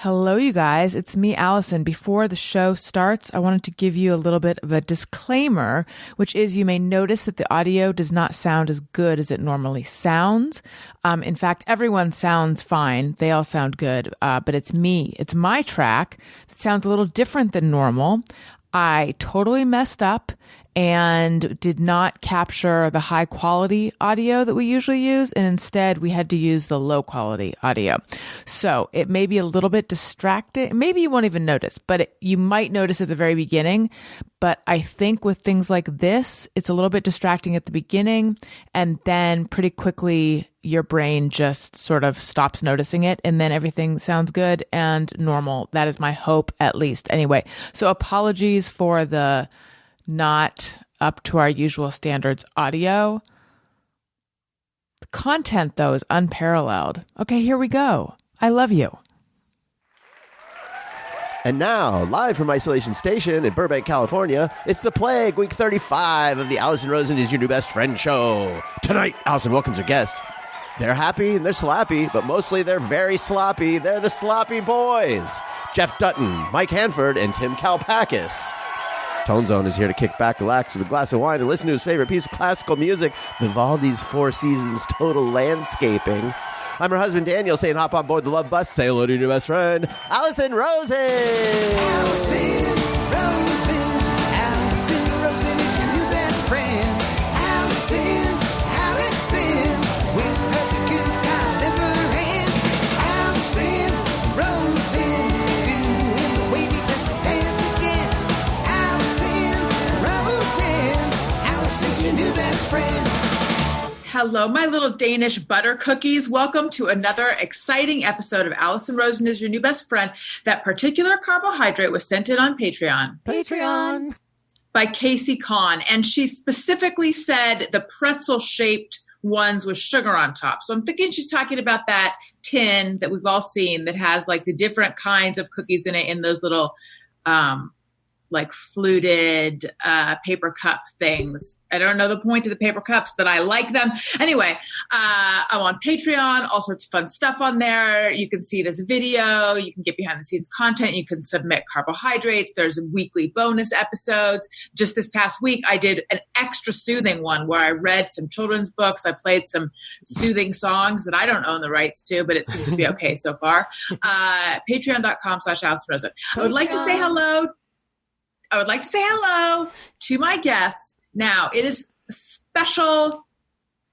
Hello, you guys. It's me, Alison. Before the show starts, I wanted to give you a little bit of a disclaimer, which is you may notice that the audio does not sound as good as it normally sounds. In fact, everyone sounds fine. They all sound good, but it's me. It's my track that sounds a little different than normal. I totally messed up and did not capture the high quality audio that we usually use. And instead we had to use the low quality audio. So it may be a little bit distracting. Maybe you won't even notice, but you might notice at the very beginning. But I think with things like this, it's a little bit distracting at the beginning. And then pretty quickly your brain just sort of stops noticing it. And then everything sounds good and normal. That is my hope, at least. Anyway, so apologies for the not up to our usual standards audio. The content, though, is unparalleled. Okay, here we go. I love you. And now, live from Isolation Station in Burbank, California, it's The Plague, week 35 of the Alison Rosen is Your New Best Friend show. Tonight, Alison welcomes her guests. They're happy and they're slappy, but mostly they're very sloppy. They're the Sloppy Boys. Jeff Dutton, Mike Hanford, and Tim Kalpakis. Tone Zone is here to kick back, relax with a glass of wine, and listen to his favorite piece of classical music, Vivaldi's Four Seasons Total Landscaping. I'm her husband, Daniel, saying hop on board the love bus. Say hello to your new best friend, Alison Rosen. Alison Rosen. Alison Rosen is your new best friend. Alison, with her the good times never end. Alison Rosen, doing the wavy pencil dance again. Alison's your new best friend. Hello, my little Danish butter cookies. Welcome to another exciting episode of Alison Rosen is Your New Best Friend. That particular carbohydrate was sent in on Patreon. By Casey Kahn. And she specifically said the pretzel-shaped ones with sugar on top. So I'm thinking she's talking about that tin that we've all seen that has like the different kinds of cookies in it in those little like fluted paper cup things. I don't know the point of the paper cups, but I like them. Anyway, I'm on Patreon, all sorts of fun stuff on there. You can see this video. You can get behind the scenes content. You can submit carbohydrates. There's weekly bonus episodes. Just this past week, I did an extra soothing one where I read some children's books. I played some soothing songs that I don't own the rights to, but it seems to be okay so far. Patreon.com/Alison Rosen. I would like to say hello to my guests. Now, it is a special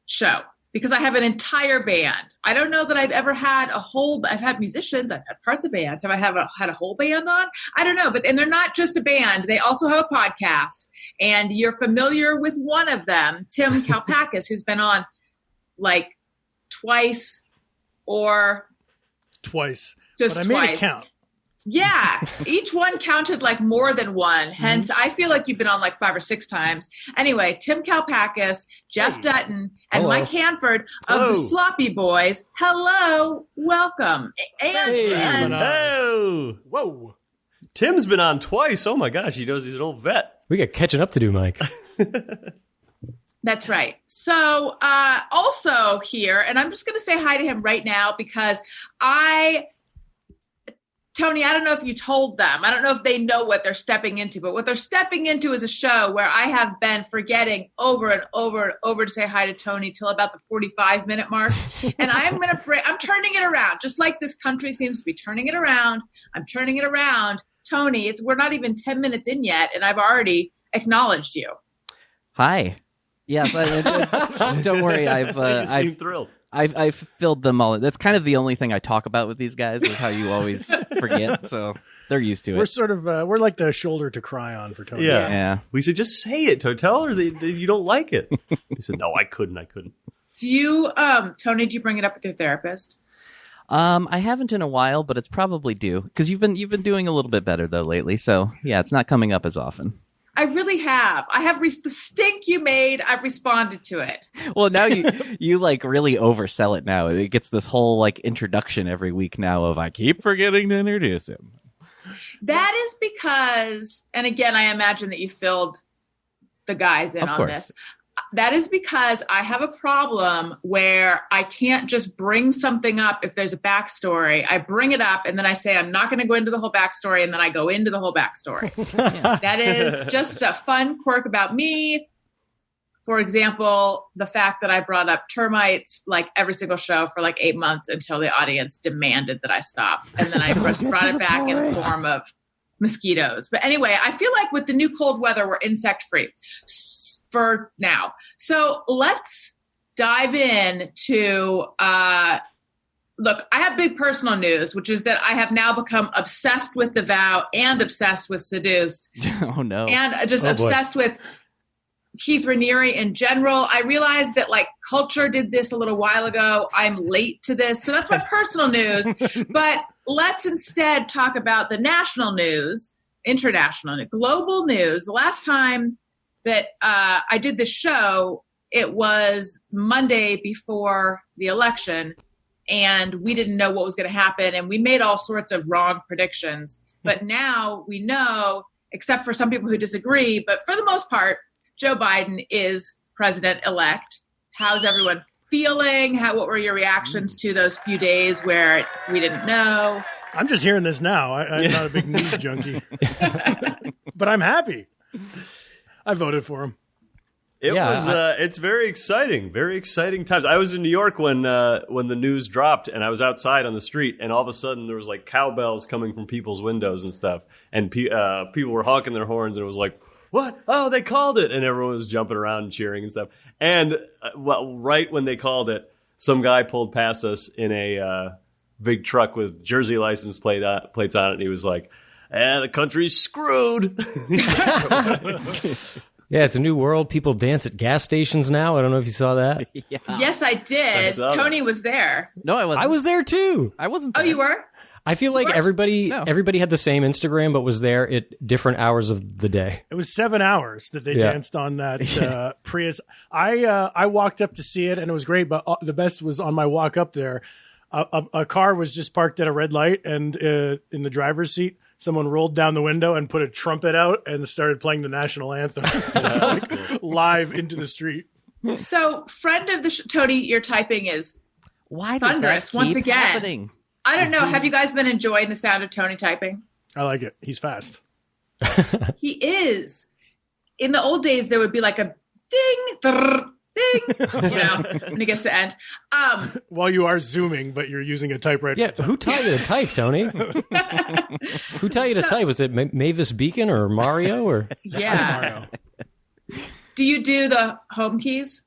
show because I have an entire band. I don't know that I've ever had I've had musicians, I've had parts of bands. Have I had a whole band on? I don't know, and they're not just a band. They also have a podcast. And you're familiar with one of them, Tim Kalpakis, who's been on like twice. But I made it count. Yeah, each one counted like more than one. Hence, I feel like you've been on like 5 or 6 times. Anyway, Tim Kalpakis, Jeff Dutton, and Mike Hanford of the Sloppy Boys. Hello, welcome. Whoa. Tim's been on twice. Oh my gosh, he knows he's an old vet. We got catching up to do, Mike. That's right. So also here, and I'm just going to say hi to him right now because Tony, I don't know if you told them. I don't know if they know what they're stepping into, but what they're stepping into is a show where I have been forgetting over and over and over to say hi to Tony till about the 45-minute mark. And I'm turning it around, just like this country seems to be turning it around. I'm turning it around. Tony, we're not even 10 minutes in yet, and I've already acknowledged you. Hi. Yes, don't worry. You seem thrilled. I've filled them all. That's kind of the only thing I talk about with these guys is how you always forget. So they're used to it. We're sort of we're like the shoulder to cry on for Tony. Yeah. We said, just say it, Tell her that you don't like it. He said, no, I couldn't. Do you, Tony, did you bring it up with your therapist? I haven't in a while, but it's probably due because you've been doing a little bit better though lately. So yeah, it's not coming up as often. I really have. I have the stink you made. I've responded to it. Well, now you like really oversell it now. It gets this whole like introduction every week now of I keep forgetting to introduce him. That is because, and again, I imagine that you filled the guys in on this. That is because I have a problem where I can't just bring something up if there's a backstory. I bring it up and then I say, I'm not going to go into the whole backstory. And then I go into the whole backstory. That is just a fun quirk about me. For example, the fact that I brought up termites like every single show for like 8 months until the audience demanded that I stop. And then I just brought it back in the form of mosquitoes. But anyway, I feel like with the new cold weather, we're insect free for now. So let's dive in to, look, I have big personal news, which is that I have now become obsessed with The Vow and obsessed with Seduced. Oh, no. And just obsessed with Keith Raniere in general. I realized that like Culture did this a little while ago. I'm late to this. So that's my personal news. But let's instead talk about the national news, international news, global news. The last time that I did the show, it was Monday before the election, and we didn't know what was going to happen, and we made all sorts of wrong predictions. But now we know, except for some people who disagree, but for the most part, Joe Biden is president-elect. How's everyone feeling? What were your reactions to those few days where we didn't know? I'm just hearing this now. I'm not a big news junkie. But I'm happy. I voted for him. It's very exciting times. I was in New York when the news dropped, and I was outside on the street, and all of a sudden there was like cowbells coming from people's windows and stuff, and people were honking their horns, and it was like, what? Oh, they called it. And everyone was jumping around and cheering and stuff. And right when they called it, some guy pulled past us in a big truck with Jersey license plates on it. And he was like, the country's screwed. Yeah, it's a new world. People dance at gas stations now. I don't know if you saw that. Yeah. Yes, I did. Tony was there. No, I wasn't. I was there too. I wasn't there. Oh, you were? I feel like everybody had the same Instagram, but was there at different hours of the day. It was 7 hours that they danced on that Prius. I walked up to see it, and it was great. But the best was on my walk up there. A car was just parked at a red light, and in the driver's seat, someone rolled down the window and put a trumpet out and started playing the national anthem, just live into the street. So, friend of the Tony, your typing is thunderous once again. Happening? I don't know. Have you guys been enjoying the sound of Tony typing? I like it. He's fast. He is. In the old days, there would be like a ding, brr, ding, when he gets to the end. While you are zooming, but you're using a typewriter. Yeah, who taught you to type, Tony? Who taught you to type? Was it Mavis Beacon or Mario? Or Yeah. Do you do the home keys?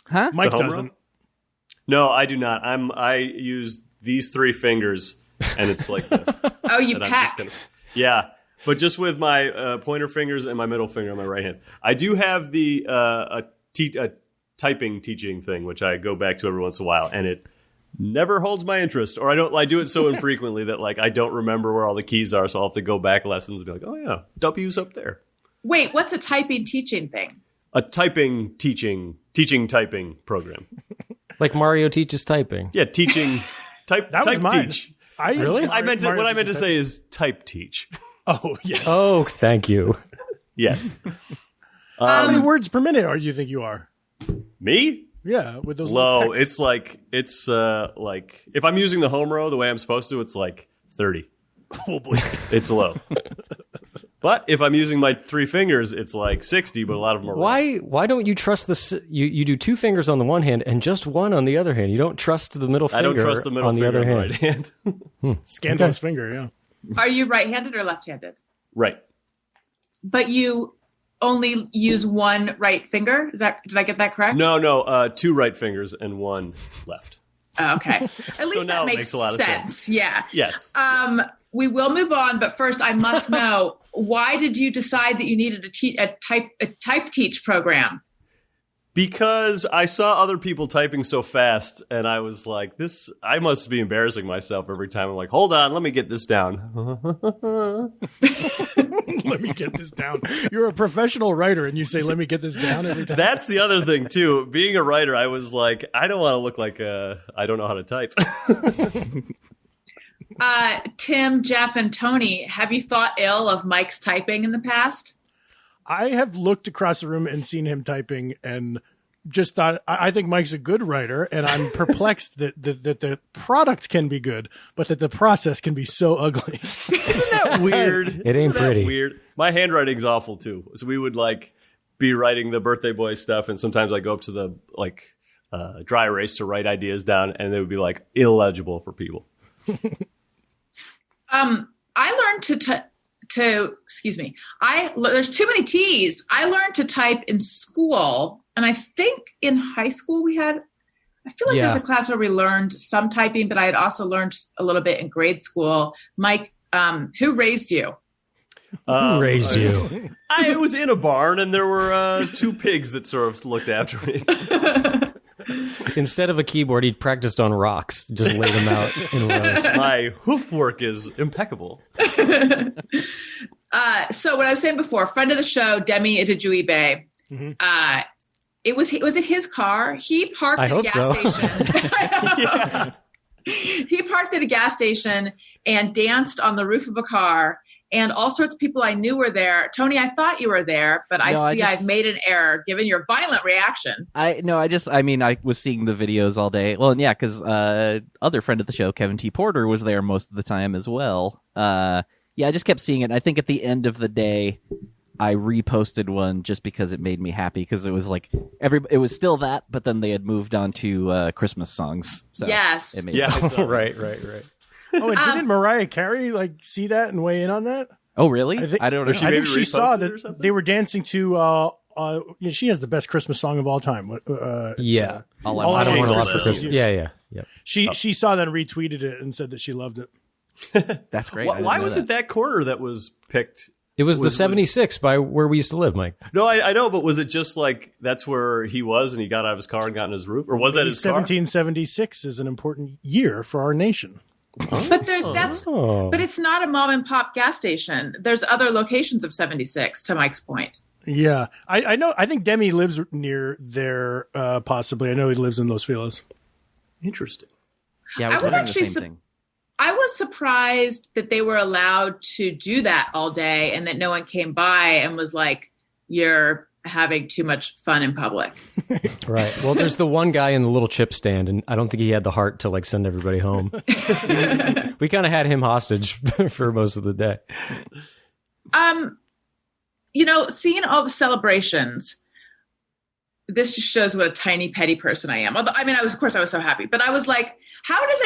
Huh? Mike home doesn't. row? No, I do not. I use these 3 fingers, and it's like this. Oh, you And peck. Yeah, but just with my pointer fingers and my middle finger on my right hand. I do have the a typing teaching thing, which I go back to every once in a while, and it never holds my interest, or I do it so infrequently that like I don't remember where all the keys are, so I'll have to go back lessons and be like, oh yeah, W's up there. Wait, what's a typing teaching thing? A typing teaching typing program. like Mario teaches typing. Yeah, teaching type That was type mine. teach. Really? I meant what I meant to say is type teach. Oh, yes. Oh, thank you. Yes. How many words per minute do you think you are? Me? Yeah, with those Low. little pecs. It's like if I'm using the home row the way I'm supposed to, it's like 30. Oh, boy. It's low. But if I'm using my 3 fingers, it's like 60, but a lot of them are wrong. Why don't you trust this? You do 2 fingers on the one hand and just 1 on the other hand. You don't trust the middle finger. I don't trust the middle on the finger other on the hand. right hand. Scandalous finger, yeah. Are you right-handed or left-handed? Right. But you only use 1 right finger? Did I get that correct? No, 2 right fingers and 1 left. Oh, okay. At least now that it makes makes a lot of sense. Yeah. Yes. We will move on, but first I must know, why did you decide that you needed a type teach program? Because I saw other people typing so fast, and I was like, I must be embarrassing myself every time. I'm like, hold on, let me get this down. Let me get this down. You're a professional writer, and you say, let me get this down every time. That's the other thing, too. Being a writer, I was like, I don't want to look like I don't know how to type. Tim, Jeff, and Tony, have you thought ill of Mike's typing in the past? I have looked across the room and seen him typing and just thought, I think Mike's a good writer, and I'm perplexed that the product can be good, but that the process can be so ugly. Isn't that weird? It ain't pretty. Weird. My handwriting's awful too. So we would like be writing the birthday boy stuff, and sometimes I go up to the dry erase to write ideas down, and they would be like illegible for people. I learned excuse me. There's too many T's. I learned to type in school. And I think in high school I feel like there's a class where we learned some typing, but I had also learned a little bit in grade school. Mike, who raised you? Who raised you? I was in a barn, and there were 2 pigs that sort of looked after me. Instead of a keyboard, he practiced on rocks. Just laid them out in rows. My hoof work is impeccable. So what I was saying before, friend of the show, Demi Idijuibe, was it his car? He parked at a gas station. He parked at a gas station and danced on the roof of a car, and all sorts of people I knew were there. Tony, I thought you were there, but I've made an error given your violent reaction. I was seeing the videos all day. Well, and yeah, because other friend of the show, Kevin T. Porter, was there most of the time as well. I just kept seeing it. And I think at the end of the day, I reposted one just because it made me happy, because it was like it was still that, but then they had moved on to Christmas songs. So yes. It made me happy. Right. Oh, and didn't Mariah Carey see that and weigh in on that? Oh, really? I don't know. I think she saw that they were dancing to. She has the best Christmas song of all time. Yeah, All I don't want to love for Christmas. Christmas. Yeah. She saw that and retweeted it and said that she loved it. That's great. Why was it that corner that was picked? It was the 76 by where we used to live, Mike. No, I know, but was it just like that's where he was and he got out of his car and got in his roof? Or was that his 1776 is an important year for our nation. But but it's not a mom and pop gas station. There's other locations of 76, to Mike's point. Yeah. I know. I think Demi lives near there, possibly. I know he lives in Los Feliz. Interesting. Yeah, I was actually the same thing. I was surprised that they were allowed to do that all day and that no one came by and was like, you're having too much fun in public. Right. Well, there's the one guy in the little chip stand, and I don't think he had the heart to send everybody home. We kind of had him hostage for most of the day. Seeing all the celebrations, this just shows what a tiny petty person I am. I was so happy, but I was like, how does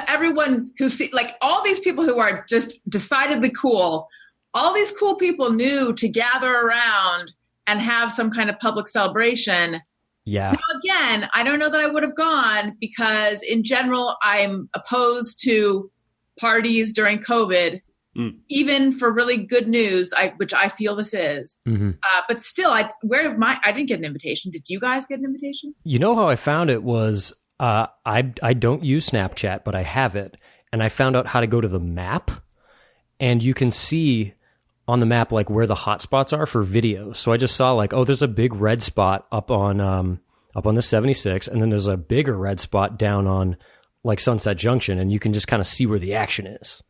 everyone who see, like, all these people who are just decidedly cool, all these cool people knew to gather around and have some kind of public celebration. Yeah. Now, again, I don't know that I would have gone because in general, I'm opposed to parties during COVID, even for really good news, which I feel this is. Mm-hmm. But still, I didn't get an invitation. Did you guys get an invitation? You know how I found it was, I don't use Snapchat, but I have it. And I found out how to go to the map, and you can see on the map like where the hot spots are for video. So I just saw like, oh, there's a big red spot up on the 76, and then there's a bigger red spot down on like Sunset Junction, and you can just kind of see where the action is.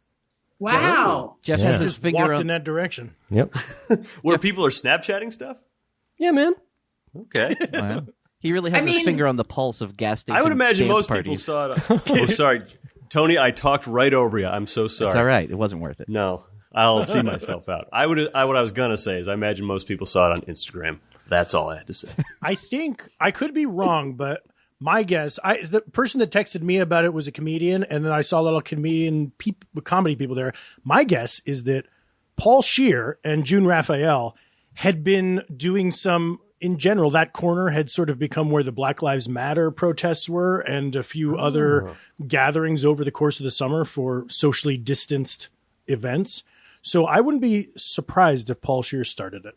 Wow. Jeff has his finger walked in that direction. Yep. Where people are Snapchatting stuff? Yeah, man. Okay. Wow. He really has his finger on the pulse of gas station. I would imagine most parties. people saw it. Oh, sorry. Tony, I talked right over you. I'm so sorry. It's all right. It wasn't worth it. No. I'll see myself out. What I was going to say is I imagine most people saw it on Instagram. That's all I had to say. I think I could be wrong, but my guess, the person that texted me about it was a comedian, and then I saw a little comedy people there. My guess is that Paul Scheer and June Raphael had been doing some, in general, that corner had sort of become where the Black Lives Matter protests were and a few other gatherings over the course of the summer for socially distanced events. So I wouldn't be surprised if Paul Scheer started it.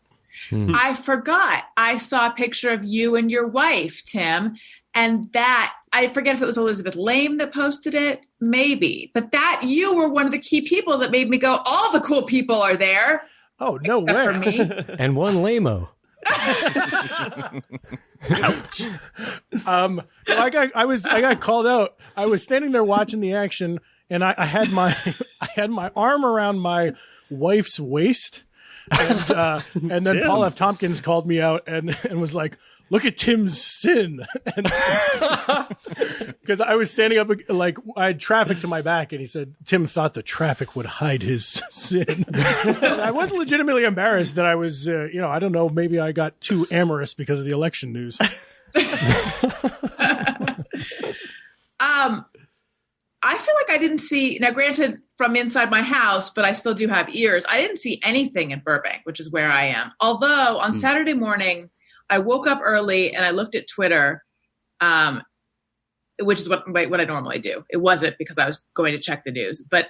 I forgot. I saw a picture of you and your wife, Tim, and that, I forget if it was Elizabeth Lame that posted it, maybe. But that you were one of the key people that made me go, all the cool people are there. Oh, no way. For me. And one lame-o. Ouch. I got called out. I was standing there watching the action, and I had my arm around my wife's waist, And then Paul F. Tompkins called me out and was like, "Look at Tim's sin," because I was standing up like I had traffic to my back, and he said Tim thought the traffic would hide his sin. And I was legitimately embarrassed that I was, I don't know, maybe I got too amorous because of the election news. I feel like I didn't see, now granted from inside my house, but I still do have ears. I didn't see anything in Burbank, which is where I am. Although on Saturday morning, I woke up early and I looked at Twitter, which is what I normally do. It wasn't because I was going to check the news, but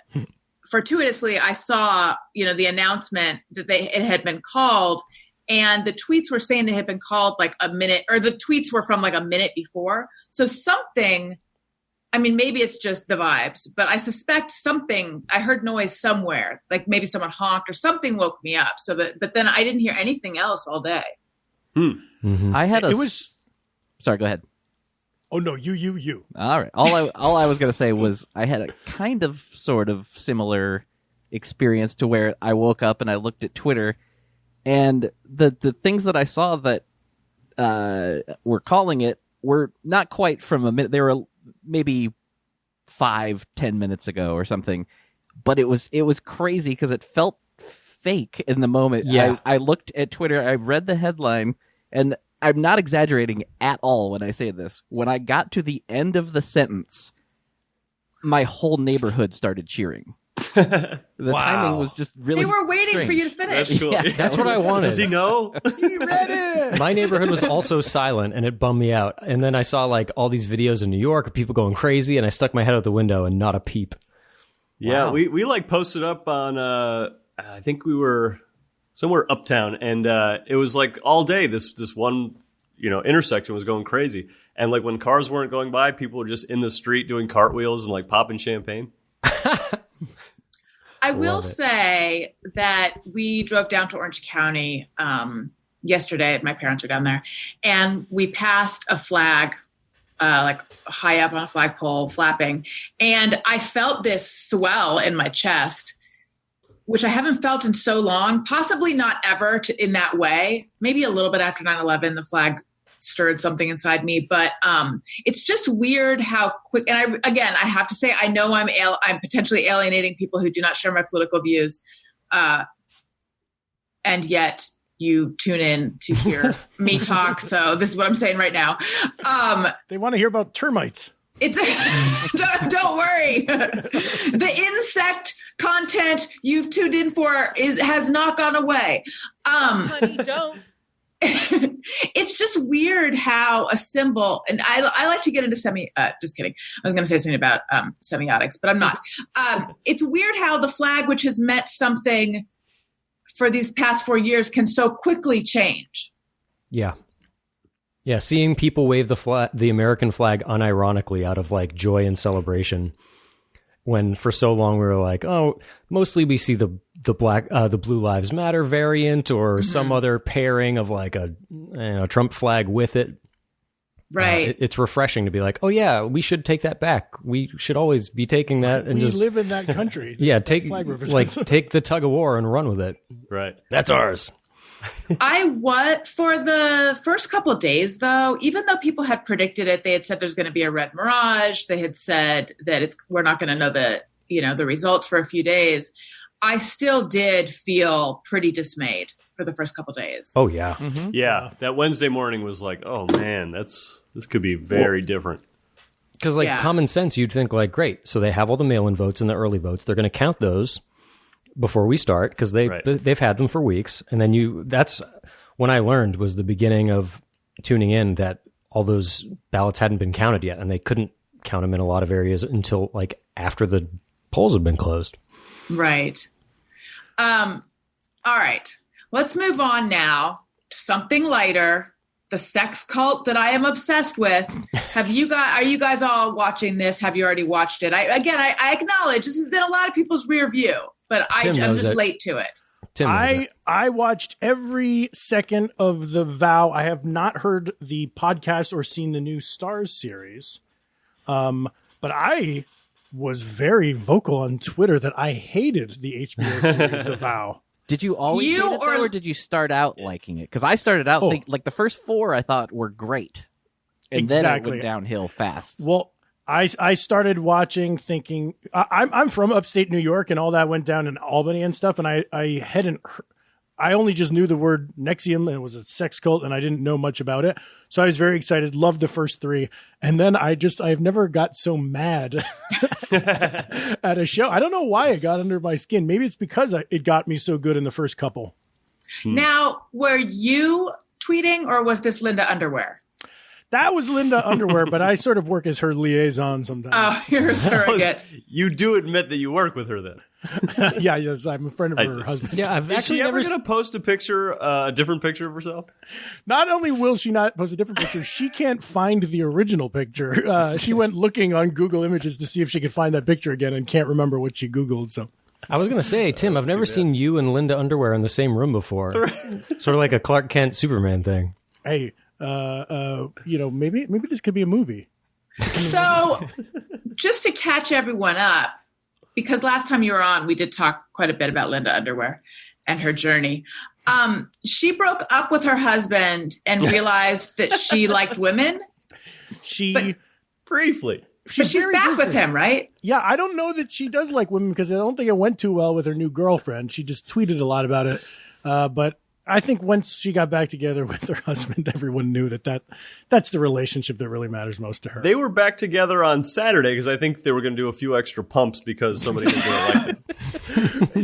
fortuitously I saw, the announcement that it had been called, and the tweets were saying it had been called like a minute, or the tweets were from like a minute before. So something, maybe it's just the vibes, but I suspect something, I heard noise somewhere, like maybe someone honked or something woke me up. But then I didn't hear anything else all day. Mm-hmm. I had Sorry, go ahead. Oh no, you. All right. All I was going to say was I had a kind of sort of similar experience to where I woke up and I looked at Twitter, and the things that I saw that were calling it were not quite from a minute. They were maybe 5-10 minutes ago or something, but it was crazy because it felt fake in the moment. Yeah. I looked at Twitter, I read the headline, and I'm not exaggerating at all when I say this. When I got to the end of the sentence, my whole neighborhood started cheering. The timing was just really They were waiting strange. for you to finish. That's cool. Yeah. That's what I wanted. Does he know? He read it. My neighborhood was also silent, and it bummed me out. And then I saw like all these videos in New York of people going crazy, and I stuck my head out the window and not a peep. Yeah, Wow. we like posted up on I think we were somewhere uptown, and it was like all day this one intersection was going crazy, and like when cars weren't going by, people were just in the street doing cartwheels and like popping champagne. I will say that we drove down to Orange County yesterday. My parents are down there, and we passed a flag, like high up on a flagpole, flapping, and I felt this swell in my chest, which I haven't felt in so long, possibly not ever in that way. Maybe a little bit after 9/11, the flag stirred something inside me, but it's just weird how quick. And I have to say, I know I'm potentially alienating people who do not share my political views, and yet you tune in to hear me talk. So this is what I'm saying right now. They want to hear about termites. It's don't worry. The insect content you've tuned in for has not gone away. Honey, don't. It's just weird how a symbol, and I like to get into just kidding. I was going to say something about semiotics, but I'm not. It's weird how the flag, which has meant something for these past 4 years, can so quickly change. Yeah. Yeah, seeing people wave the American flag unironically out of like joy and celebration, when for so long we were like, oh, mostly we see the Blue Lives Matter variant or some other pairing of like a Trump flag with it. Right. It's refreshing to be like, oh yeah, we should take that back. We should always be taking that and we just live in that country. yeah, take the tug of war and run with it. Right. That's ours. For the first couple of days, though, even though people had predicted it, they had said there's going to be a red mirage. They had said that we're not going to know the results for a few days. I still did feel pretty dismayed for the first couple of days. Oh yeah, Yeah, that Wednesday morning was like, oh man, this could be very different. Because common sense, you'd think like, great, so they have all the mail-in votes and the early votes. They're going to count those before we start because they've had them for weeks. And then that's when I learned was the beginning of tuning in that all those ballots hadn't been counted yet, and they couldn't count them in a lot of areas until like after the polls had been closed. Right. All right. Let's move on now to something lighter. The sex cult that I am obsessed with. Are you guys all watching this? Have you already watched it? I acknowledge this is in a lot of people's rear view, but I'm just late to it. I watched every second of The Vow. I have not heard the podcast or seen the new Stars series. But I was very vocal on Twitter that I hated the HBO series The Vow. Did you always hate it, though, or did you start out liking it? Because I started out like the first 4 I thought were great, and then it went downhill fast. Well, I started watching thinking I'm from upstate New York, and all that went down in Albany and stuff, and I only just knew the word NXIVM, and it was a sex cult, and I didn't know much about it. So I was very excited, loved the first 3. And then I've never got so mad at a show. I don't know why it got under my skin. Maybe it's because it got me so good in the first couple. Now, were you tweeting, or was this Linda Underwear? That was Linda Underwear, but I sort of work as her liaison sometimes. Oh, you're a surrogate. You do admit that you work with her then. Yeah, yes, I'm a friend of her husband. Yeah, I've Is actually she ever never going to post a picture, a different picture of herself? Not only will she not post a different picture, she can't find the original picture. She went looking on Google Images to see if she could find that picture again and can't remember what she Googled. So I was going to say, Tim, I've never seen you and Linda Underwear in the same room before. Sort of like a Clark Kent Superman thing. Hey, maybe this could be a movie. So just to catch everyone up, because last time you were on, we did talk quite a bit about Linda Underwear and her journey. She broke up with her husband and realized that she liked women. Briefly. But she's back with him, right? Yeah, I don't know that she does like women because I don't think it went too well with her new girlfriend. She just tweeted a lot about it. But I think once she got back together with her husband, everyone knew that's the relationship that really matters most to her. They were back together on Saturday because I think they were going to do a few extra pumps because somebody was going to like it.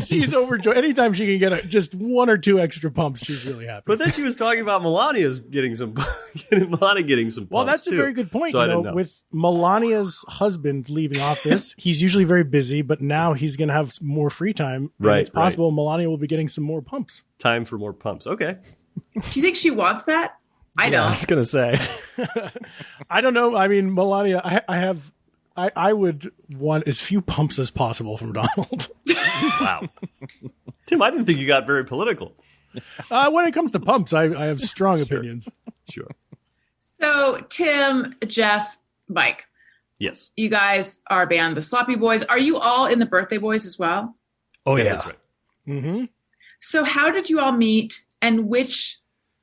She's overjoyed. Anytime she can get just 1 or 2 extra pumps, she's really happy. But then she was talking about Melania's getting some pumps. Well, that's too. A very good point. So I didn't know. With Melania's husband leaving office, he's usually very busy, but now he's going to have more free time. Right. It's possible Melania will be getting some more pumps. Time for more pumps. Okay. Do you think she wants that? I don't. I was going to say. I don't know. I mean, Melania, I would want as few pumps as possible from Donald. Wow. Tim, I didn't think you got very political. When it comes to pumps, I have strong opinions. Sure. So, Tim, Jeff, Mike. Yes. You guys are a band, the Sloppy Boys. Are you all in the Birthday Boys as well? Oh, Yes, yeah. that's right. Mm-hmm. So how did you all meet, and which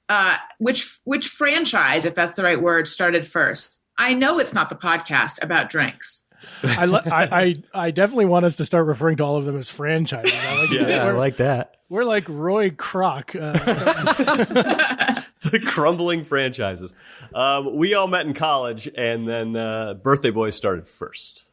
franchise, if that's the right word, started first? I know it's not the podcast about drinks. I definitely want us to start referring to all of them as franchises. I like that. We're like Roy Kroc. The crumbling franchises. We all met in college, and then Birthday Boys started first.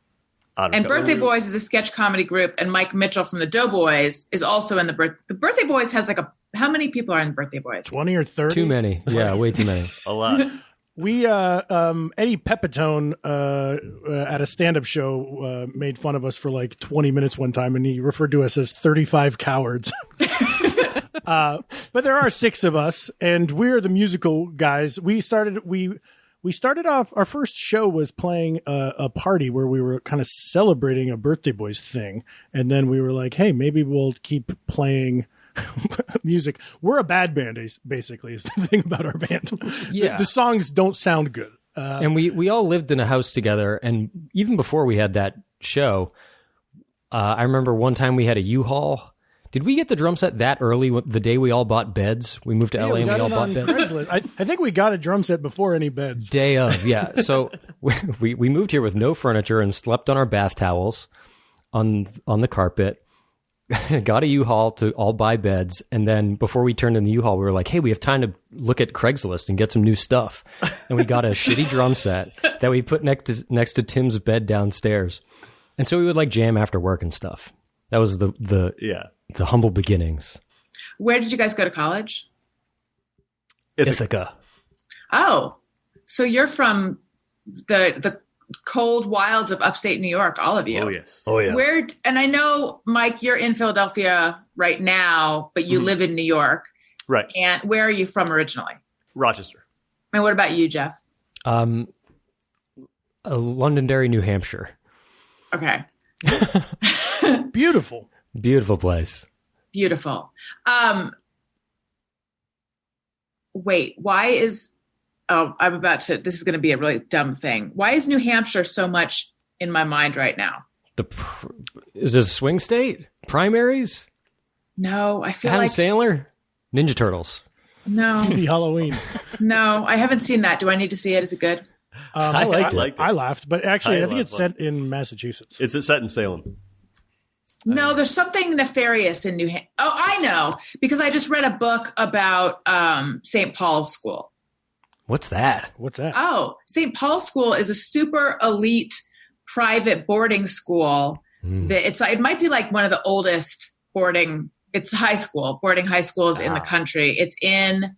And Birthday Boys is a sketch comedy group, and Mike Mitchell from the Doughboys is also in the Birthday Boys has how many people are in the Birthday Boys? 20 or 30? Too many. Yeah, way too many. A lot. We, Eddie Pepitone at a stand-up show made fun of us for like 20 minutes one time, and he referred to us as 35 cowards. But there are 6 of us, and we're the musical guys. We started off, our first show was playing a party where we were kind of celebrating a Birthday Boys thing. And then we were like, hey, maybe we'll keep playing music. We're a bad band, basically, is the thing about our band. Yeah. The songs don't sound good. And we all lived in a house together. And even before we had that show, I remember one time we had a U-Haul. Did we get the drum set that early, the day we all bought beds? We moved to LA and we all bought beds? Craigslist. I think we got a drum set before any beds. Day of, yeah. So we moved here with no furniture and slept on our bath towels on the carpet. Got a U-Haul to all buy beds. And then before we turned in the U-Haul, we were like, hey, we have time to look at Craigslist and get some new stuff. And we got a shitty drum set that we put next to Tim's bed downstairs. And so we would like jam after work and stuff. That was the humble beginnings. Where did you guys go to college? Ithaca. Oh, so you're from the cold wilds of upstate New York, all of you. Oh, yes. Oh, yeah. And I know, Mike, you're in Philadelphia right now, but you live in New York. Right. And where are you from originally? Rochester. And what about you, Jeff? Londonderry, New Hampshire. Okay. Beautiful. Beautiful place. Beautiful. Wait, why is... Oh, this is going to be a really dumb thing. Why is New Hampshire so much in my mind right now? Is this a swing state? Primaries? No, I feel Adam like Sandler, Ninja Turtles. no, The Halloween. no. I haven't seen that. Do I need to see it? Is it good? I liked liked it. I laughed, but actually, I think laughed it's set in Massachusetts. It's set in Salem. No, there's something nefarious in New Hampshire. Oh, I know, because I just read a book about St. Paul's School. What's that? What's that? Oh, St. Paul's School is a super elite private boarding school. It might be like one of the oldest boarding high schools in the country. It's in,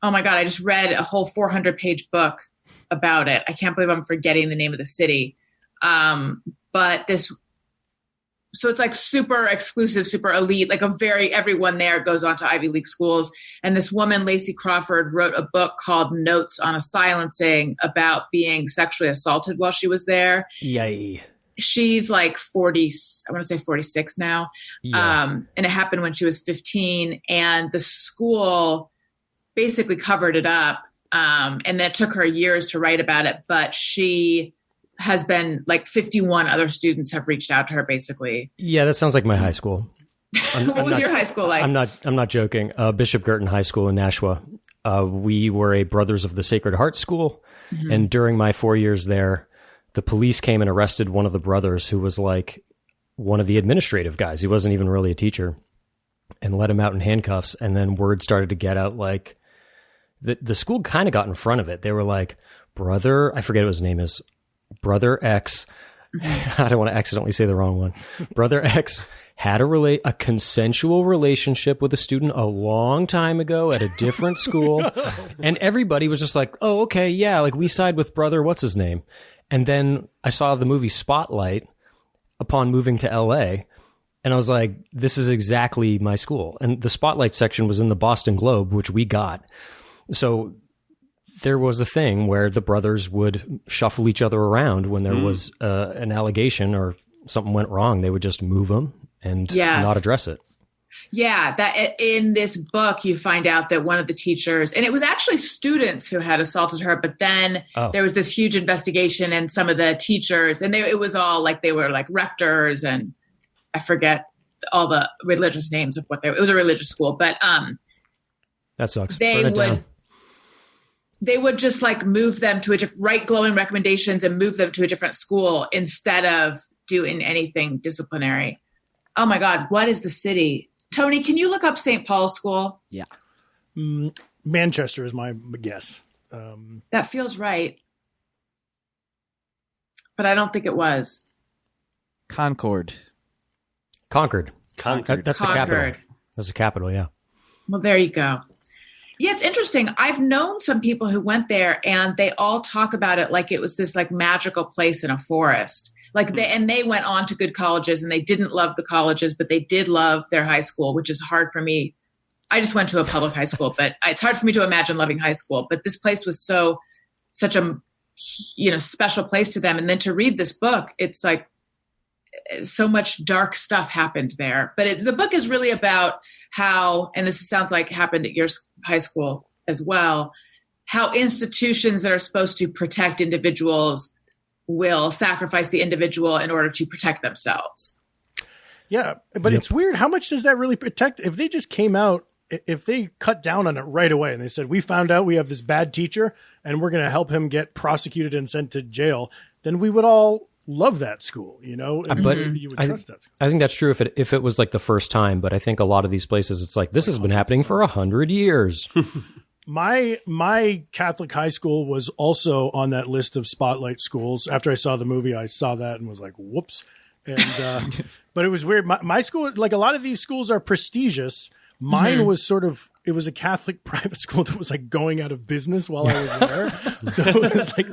oh my God, I just read a whole 400-page book about it. I can't believe I'm forgetting the name of the city. So it's like super exclusive, super elite, like everyone there goes on to Ivy League schools. And this woman, Lacey Crawford, wrote a book called Notes on a Silencing about being sexually assaulted while she was there. Yay. She's like 40, I want to say 46 now. Yeah. And it happened when she was 15, and the school basically covered it up. And then it took her years to write about it, but she has been like 51 other students have reached out to her basically. Yeah, that sounds like my high school. What was your high school like? I'm not joking. Bishop Girton High School in Nashua. We were a Brothers of the Sacred Heart school. And during my 4 years there, the police came and arrested one of the brothers who was like one of the administrative guys. He wasn't even really a teacher, and let him out in handcuffs. And then word started to get out, like the school kind of got in front of it. They were like, I forget what his name is, Brother X. I don't want to accidentally say the wrong one. Brother X had a consensual relationship with a student a long time ago at a different school. And everybody was just like, oh, okay, yeah, like we side with brother, what's his name? And then I saw the movie Spotlight upon moving to LA. And I was like, this is exactly my school. And the Spotlight section was in the Boston Globe, which we got. So there was a thing where the brothers would shuffle each other around when there was an allegation or something went wrong. They would just move them and not address it. Yeah, that in this book, you find out that one of the teachers, and it was actually students who had assaulted her, but then there was this huge investigation, and some of the teachers, and it was all like they were like rectors, and I forget all the religious names of it was a religious school, but that sucks. They would just like move them to write glowing recommendations and move them to a different school instead of doing anything disciplinary. Oh my God, what is the city? Tony, can you look up St. Paul's School? Yeah. Manchester is my guess. That feels right. But I don't think it was. Concord. Concord. That's the capital. That's the capital, yeah. Well, there you go. Yeah, it's interesting. I've known some people who went there, and they all talk about it like it was this like magical place in a forest. Like they went on to good colleges, and they didn't love the colleges, but they did love their high school, which is hard for me. I just went to a public high school, but it's hard for me to imagine loving high school. But this place was such a special place to them. And then to read this book, it's like so much dark stuff happened there. But the book is really about how, and this sounds like happened at your high school as well, how institutions that are supposed to protect individuals will sacrifice the individual in order to protect themselves. Yeah, but It's weird. How much does that really protect? If they just came out, if they cut down on it right away and they said, we found out we have this bad teacher and we're going to help him get prosecuted and sent to jail, then we would all love that school, But you would trust that school. I think that's true if it was like the first time, but I think a lot of these places, it's like, this has been happening for 100 years. My Catholic high school was also on that list of spotlight schools. After I saw the movie, I saw that and was like, whoops. And but it was weird. My school, like a lot of these schools are prestigious. Mine was it was a Catholic private school that was like going out of business while I was there. So it was like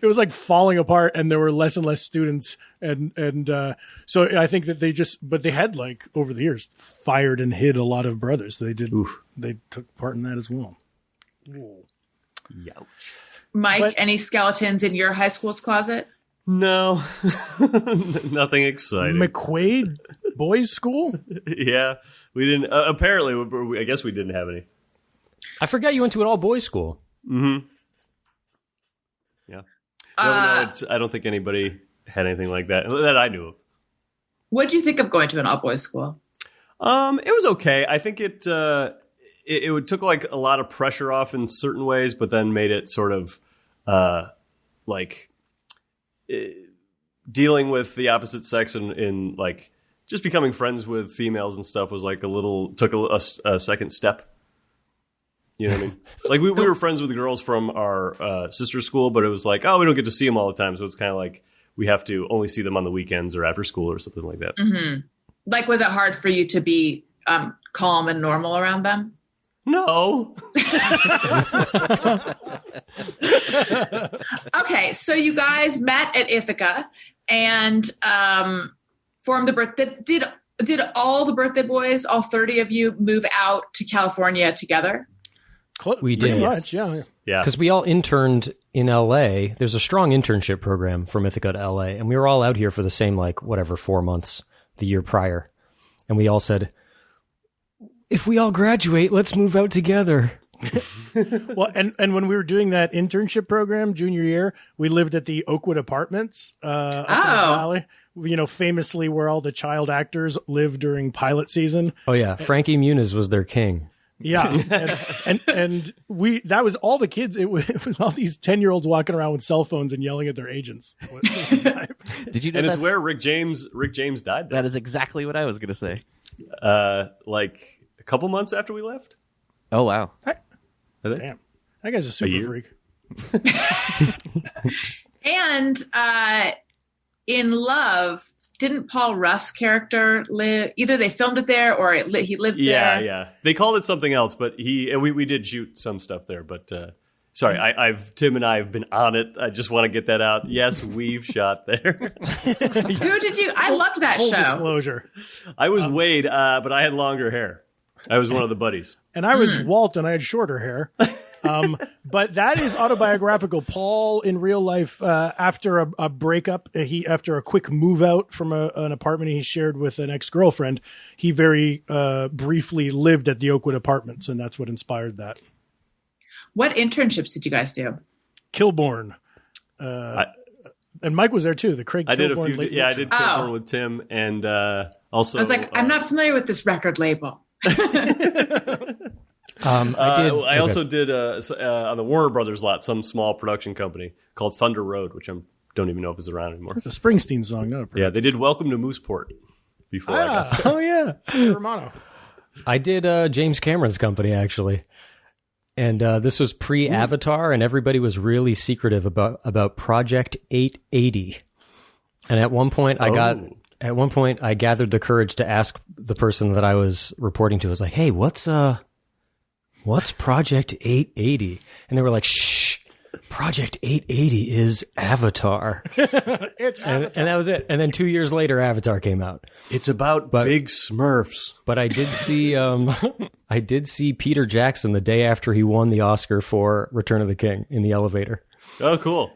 it was like falling apart, and there were less and less students. And so I think that they had like over the years fired and hid a lot of brothers. They took part in that as well. Youch. Mike, any skeletons in your high school's closet? No, nothing exciting. McQuaid Boys School? Yeah, we didn't. Apparently, I guess we didn't have any. I forgot you went to an all-boys school. Mm-hmm. Yeah. No, I don't think anybody had anything like that I knew of. What did you think of going to an all-boys school? It was okay. I think it took like a lot of pressure off in certain ways, but then made it sort of dealing with the opposite sex in like just becoming friends with females and stuff was like took a second step. You know what I mean? Like we were friends with the girls from our sister school, but it was like, oh, we don't get to see them all the time. So it's kind of like we have to only see them on the weekends or after school or something like that. Mm-hmm. Like, was it hard for you to be calm and normal around them? No. Okay, so you guys met at Ithaca and formed the birthday. Did all the birthday boys, all 30 of you, move out to California together? We did. Pretty much, yeah. Yeah. Because we all interned in LA. There's a strong internship program from Ithaca to LA, and we were all out here for the same, 4 months the year prior. And we all said, if we all graduate, let's move out together. Well, and when we were doing that internship program junior year, we lived at the Oakwood Apartments up in the valley. You know, famously where all the child actors lived during pilot season. Oh yeah, Frankie Muniz was their king. Yeah, and we that was all the kids. It was all these 10-year-olds walking around with cell phones and yelling at their agents. Did you know? And it's where Rick James died. That is exactly what I was going to say. Like a couple months after we left. Oh wow! Damn, that guy's a super freak. And in Love, didn't Paul Russ' character live? Either they filmed it there or he lived there. Yeah. They called it something else, but we did shoot some stuff there. But sorry, Tim and I have been on it. I just want to get that out. Yes, we've shot there. Who did you? I loved that Full show. disclosure. I was Wade, but I had longer hair. I was one of the buddies. And I was Walt, and I had shorter hair. But that is autobiographical. Paul, in real life, after a breakup, after a quick move out from an apartment he shared with an ex-girlfriend, he very briefly lived at the Oakwood Apartments, and that's what inspired that. What internships did you guys do? Kilborn. And Mike was there too. The Craig Kilborn. I did a few. late Yeah, I night did show. Kilborn with Tim, and also I was like, I'm not familiar with this record label. I also did on the Warner Brothers lot some small production company called Thunder Road, which I don't even know if it's around anymore. It's a Springsteen song, no? Yeah, they did Welcome to Mooseport before I got there. Oh yeah, Romano. I did James Cameron's company actually, and this was pre-Avatar, and everybody was really secretive about Project 880. And at one point, I gathered the courage to ask the person that I was reporting to. I was like, "Hey, what's Project 880?" And they were like, "Shh, Project 880 is Avatar." And that was it. And then 2 years later, Avatar came out. It's about big Smurfs. But I did see Peter Jackson the day after he won the Oscar for Return of the King in the elevator. Oh, cool.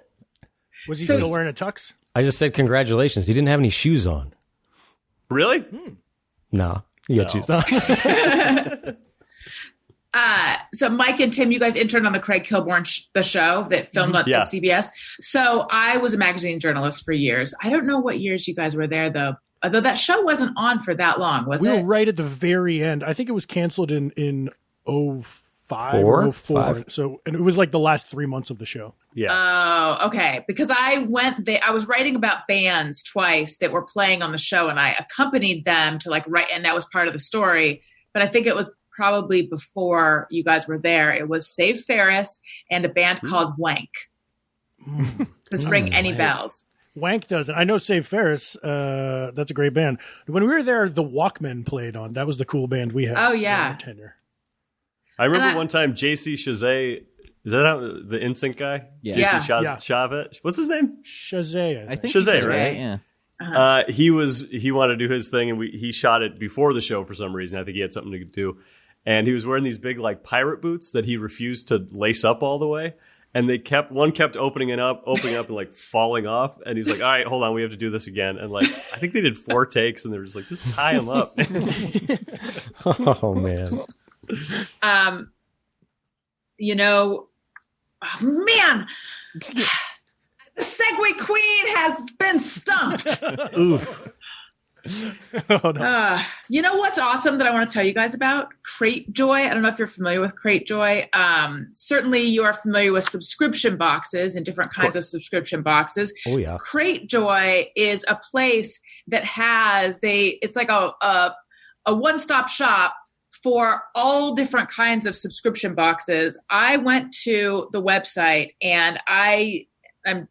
Was he still wearing a tux? I just said congratulations. He didn't have any shoes on. Really? No, he had shoes on. So Mike and Tim, you guys interned on the Craig Kilborn the show that filmed at CBS. So I was a magazine journalist for years. I don't know what years you guys were there though. Although that show wasn't on for that long, was it? We were right at the very end. I think it was canceled in 05 or 04. So, and it was like the last 3 months of the show. Yeah. Oh, okay. Because I was writing about bands twice that were playing on the show, and I accompanied them to write, and that was part of the story. But I think it was probably before you guys were there. It was Save Ferris and a band called Wank. Does it ring any bells? Wank doesn't. I know Save Ferris. That's a great band. When we were there, the Walkmen played on. That was the cool band we had. Oh, yeah. Tenure. I remember one time JC Chazet, is that the NSYNC guy? Yeah. JC Chazet. What's his name? Shazay. I think Shazay, Shazay, right? Yeah. He wanted to do his thing, and he shot it before the show for some reason. I think he had something to do. And he was wearing these big pirate boots that he refused to lace up all the way. And one kept opening up and falling off. And he's like, all right, hold on, we have to do this again. And I think they did 4 takes, and they were just like, just tie him up. Oh man. Oh man, the Segway Queen has been stumped. Oof. Oh, no. You know what's awesome that I want to tell you guys about? Crate Joy. I don't know if you're familiar with Crate Joy. Certainly you are familiar with subscription boxes and different kinds of subscription boxes. Oh, yeah. Crate Joy is a place that it's like a one-stop shop for all different kinds of subscription boxes. I went to the website and I'm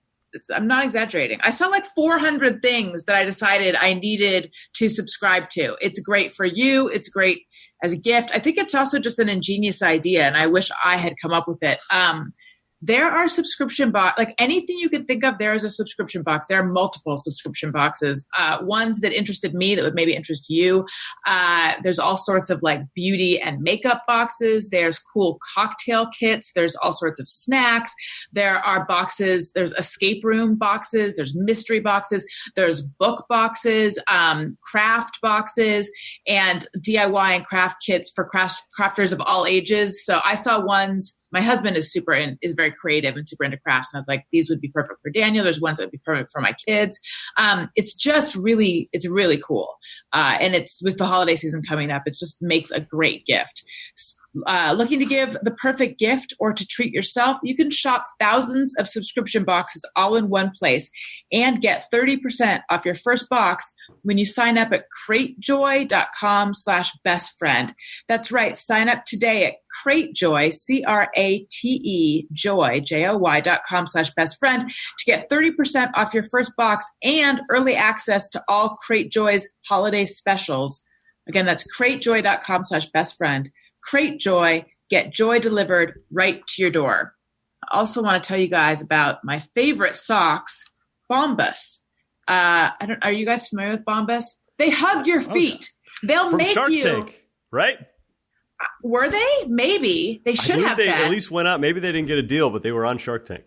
not exaggerating. I saw like 400 things that I decided I needed to subscribe to. It's great for you. It's great as a gift. I think it's also just an ingenious idea, and I wish I had come up with it. There are subscription box, like anything you could think of, there is a subscription box. There are multiple subscription boxes. Ones that interested me that would maybe interest you. There's all sorts of like beauty and makeup boxes. There's cool cocktail kits. There's all sorts of snacks. There are boxes. There's escape room boxes. There's mystery boxes. There's book boxes, craft boxes, and DIY and craft kits for crafters of all ages. So I saw ones. My husband is very creative and super into crafts. And I was like, these would be perfect for Daniel. There's ones that would be perfect for my kids. It's really cool. And it's with the holiday season coming up, it just makes a great gift. Looking to give the perfect gift or to treat yourself, you can shop thousands of subscription boxes all in one place and get 30% off your first box when you sign up at cratejoy.com/bestfriend. That's right. Sign up today at cratejoy, CRATE joy, JOY.com/bestfriend to get 30% off your first box and early access to all Crate Joy's holiday specials. Again, that's cratejoy.com/bestfriend. Crate Joy, get joy delivered right to your door. I also want to tell you guys about my favorite socks, Bombas. Are you guys familiar with Bombas? They hug your feet. They'll From make Shark you. Tank, right? Were they? Maybe they should have they that. at least went out. Maybe they didn't get a deal, but they were on Shark Tank.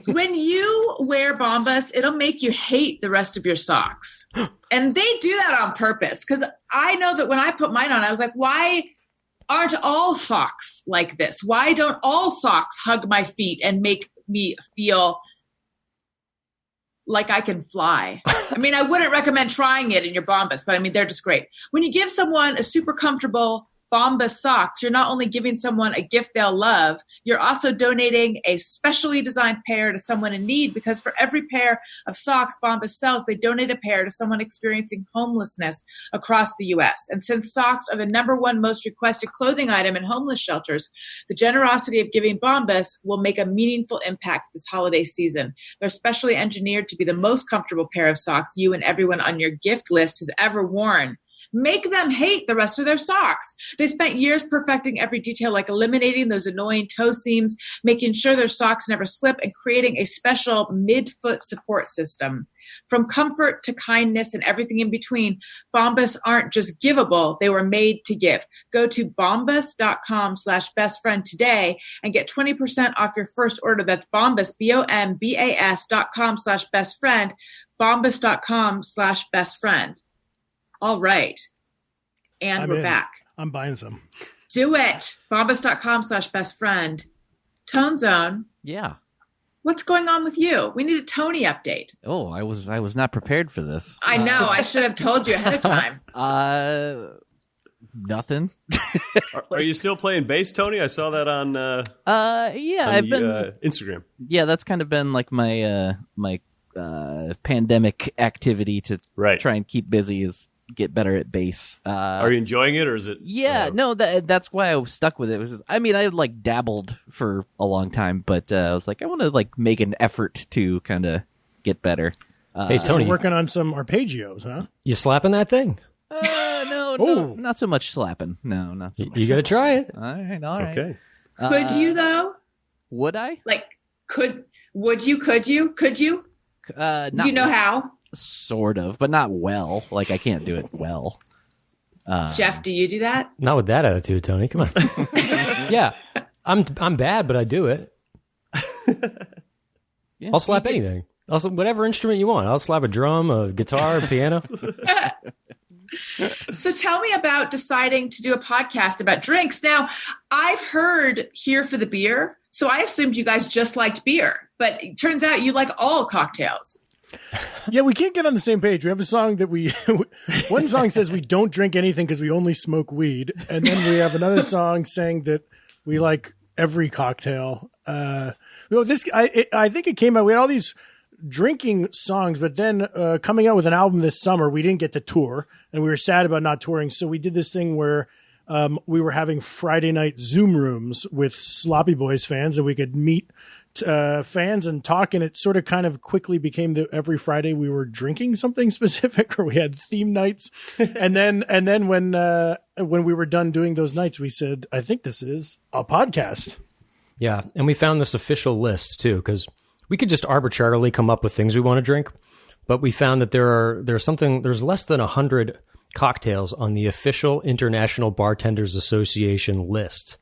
When you wear Bombas, it'll make you hate the rest of your socks. And they do that on purpose. Because I know that when I put mine on, I was like, why aren't all socks like this? Why don't all socks hug my feet and make me feel like I can fly? I mean, I wouldn't recommend trying it in your Bombas, but I mean, they're just great. When you give someone a super comfortable Bombas socks, you're not only giving someone a gift they'll love, you're also donating a specially designed pair to someone in need, because for every pair of socks Bombas sells, they donate a pair to someone experiencing homelessness across the U.S. And since socks are the #1 most requested clothing item in homeless shelters, the generosity of giving Bombas will make a meaningful impact this holiday season. They're specially engineered to be the most comfortable pair of socks you and everyone on your gift list has ever worn. Make them hate the rest of their socks. They spent years perfecting every detail, like eliminating those annoying toe seams, making sure their socks never slip, and creating a special mid-foot support system. From comfort to kindness and everything in between, Bombas aren't just givable, they were made to give. Go to bombas.com/bestfriend today and get 20% off your first order. That's Bombas, BOMBAS.com/bestfriend, bombas.com/bestfriend. All right. And we're back. I'm buying some. Do it. Bombas.com/bestfriend. Tone Zone. Yeah. What's going on with you? We need a Tony update. Oh, I was not prepared for this. I know. I should have told you ahead of time. Nothing. Are you still playing bass, Tony? I saw that on I've been Instagram. Yeah, that's kind of been like my pandemic activity to try and keep busy, is get better at bass. Are you enjoying it, or is it? Yeah, no, that's why I was stuck with it. I mean, I like dabbled for a long time, but I was like, I want to like make an effort to kind of get better. Hey, Tony, working on some arpeggios, huh? You slapping that thing? No, not so much slapping. No, not so much. You got to try it. All right. Okay. Could you though? Would I? Like, would you? Could you? Do you know how? Sort of, but not well. Like, I can't do it well. Jeff, do you do that? Not with that attitude, Tony. Come on. Yeah, I'm bad, but I do it. Yeah, I'll slap anything. Whatever instrument you want. I'll slap a drum, a guitar, a piano. So tell me about deciding to do a podcast about drinks. Now, I've heard Here for the Beer, so I assumed you guys just liked beer, but it turns out you like all cocktails. Yeah, we can't get on the same page. We have a song that one song says we don't drink anything because we only smoke weed. And then we have another song saying that we like every cocktail. I think it came out, we had all these drinking songs, but then coming out with an album this summer, we didn't get to tour and we were sad about not touring. So we did this thing where we were having Friday night Zoom rooms with Sloppy Boys fans, and we could meet fans and talk, and it sort of kind of quickly became that every Friday we were drinking something specific, or we had theme nights. and then when we were done doing those nights, we said, I think this is a podcast. Yeah, and we found this official list too, because we could just arbitrarily come up with things we want to drink, but we found that there's less than 100 cocktails on the official International Bartenders Association list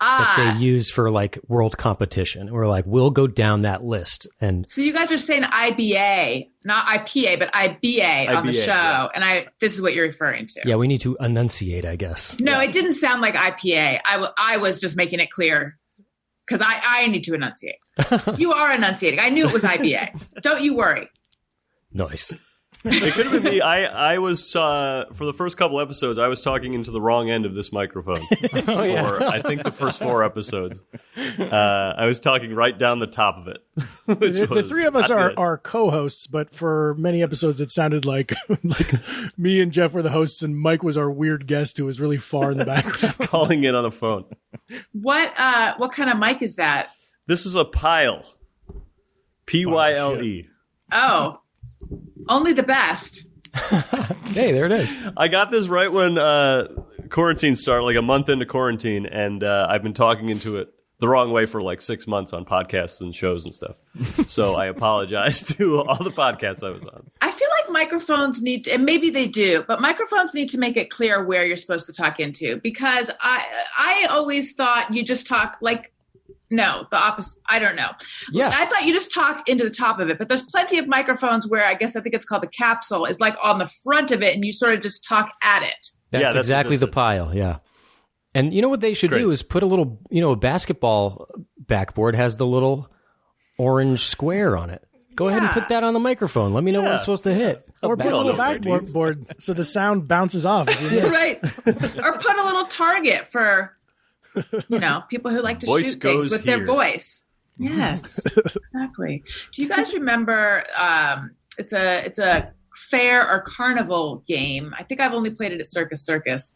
that they use for like world competition. We're like, we'll go down that list. And so you guys are saying IBA, not IPA, but IBA on the show. Yeah. And this is what you're referring to. Yeah, we need to enunciate, I guess. No, It didn't sound like IPA. I was just making it clear because I need to enunciate. You are enunciating. I knew it was IBA. Don't you worry. Nice. It could have been me. I was for the first couple episodes, I was talking into the wrong end of this microphone. For I think the first 4 episodes, I was talking right down the top of it. The three of us are co-hosts, but for many episodes, it sounded like me and Jeff were the hosts, and Mike was our weird guest who was really far in the background, calling in on a phone. What kind of mic is that? This is a Pyle. Pyle. Oh. Only the best. Hey, there it is. I got this right when quarantine started, like a month into quarantine, and I've been talking into it the wrong way for like 6 months on podcasts and shows and stuff. So I apologize to all the podcasts I was on. I feel like microphones need to, and maybe they do, but microphones need to make it clear where you're supposed to talk into, because I always thought you just talk like, no, the opposite. I don't know. Yeah. I thought you just talk into the top of it, but there's plenty of microphones where I think it's called the capsule is like on the front of it and you sort of just talk at it. That's exactly the Pyle. Yeah. And you know what they should do is put a little, a basketball backboard has the little orange square on it. Go ahead and put that on the microphone. Let me know when it's supposed to hit. Or put a little backboard so the sound bounces off. Right. Or put a little target for people who like to shoot things with their voice. Yes, exactly. Do you guys remember? It's a fair or carnival game. I think I've only played it at Circus,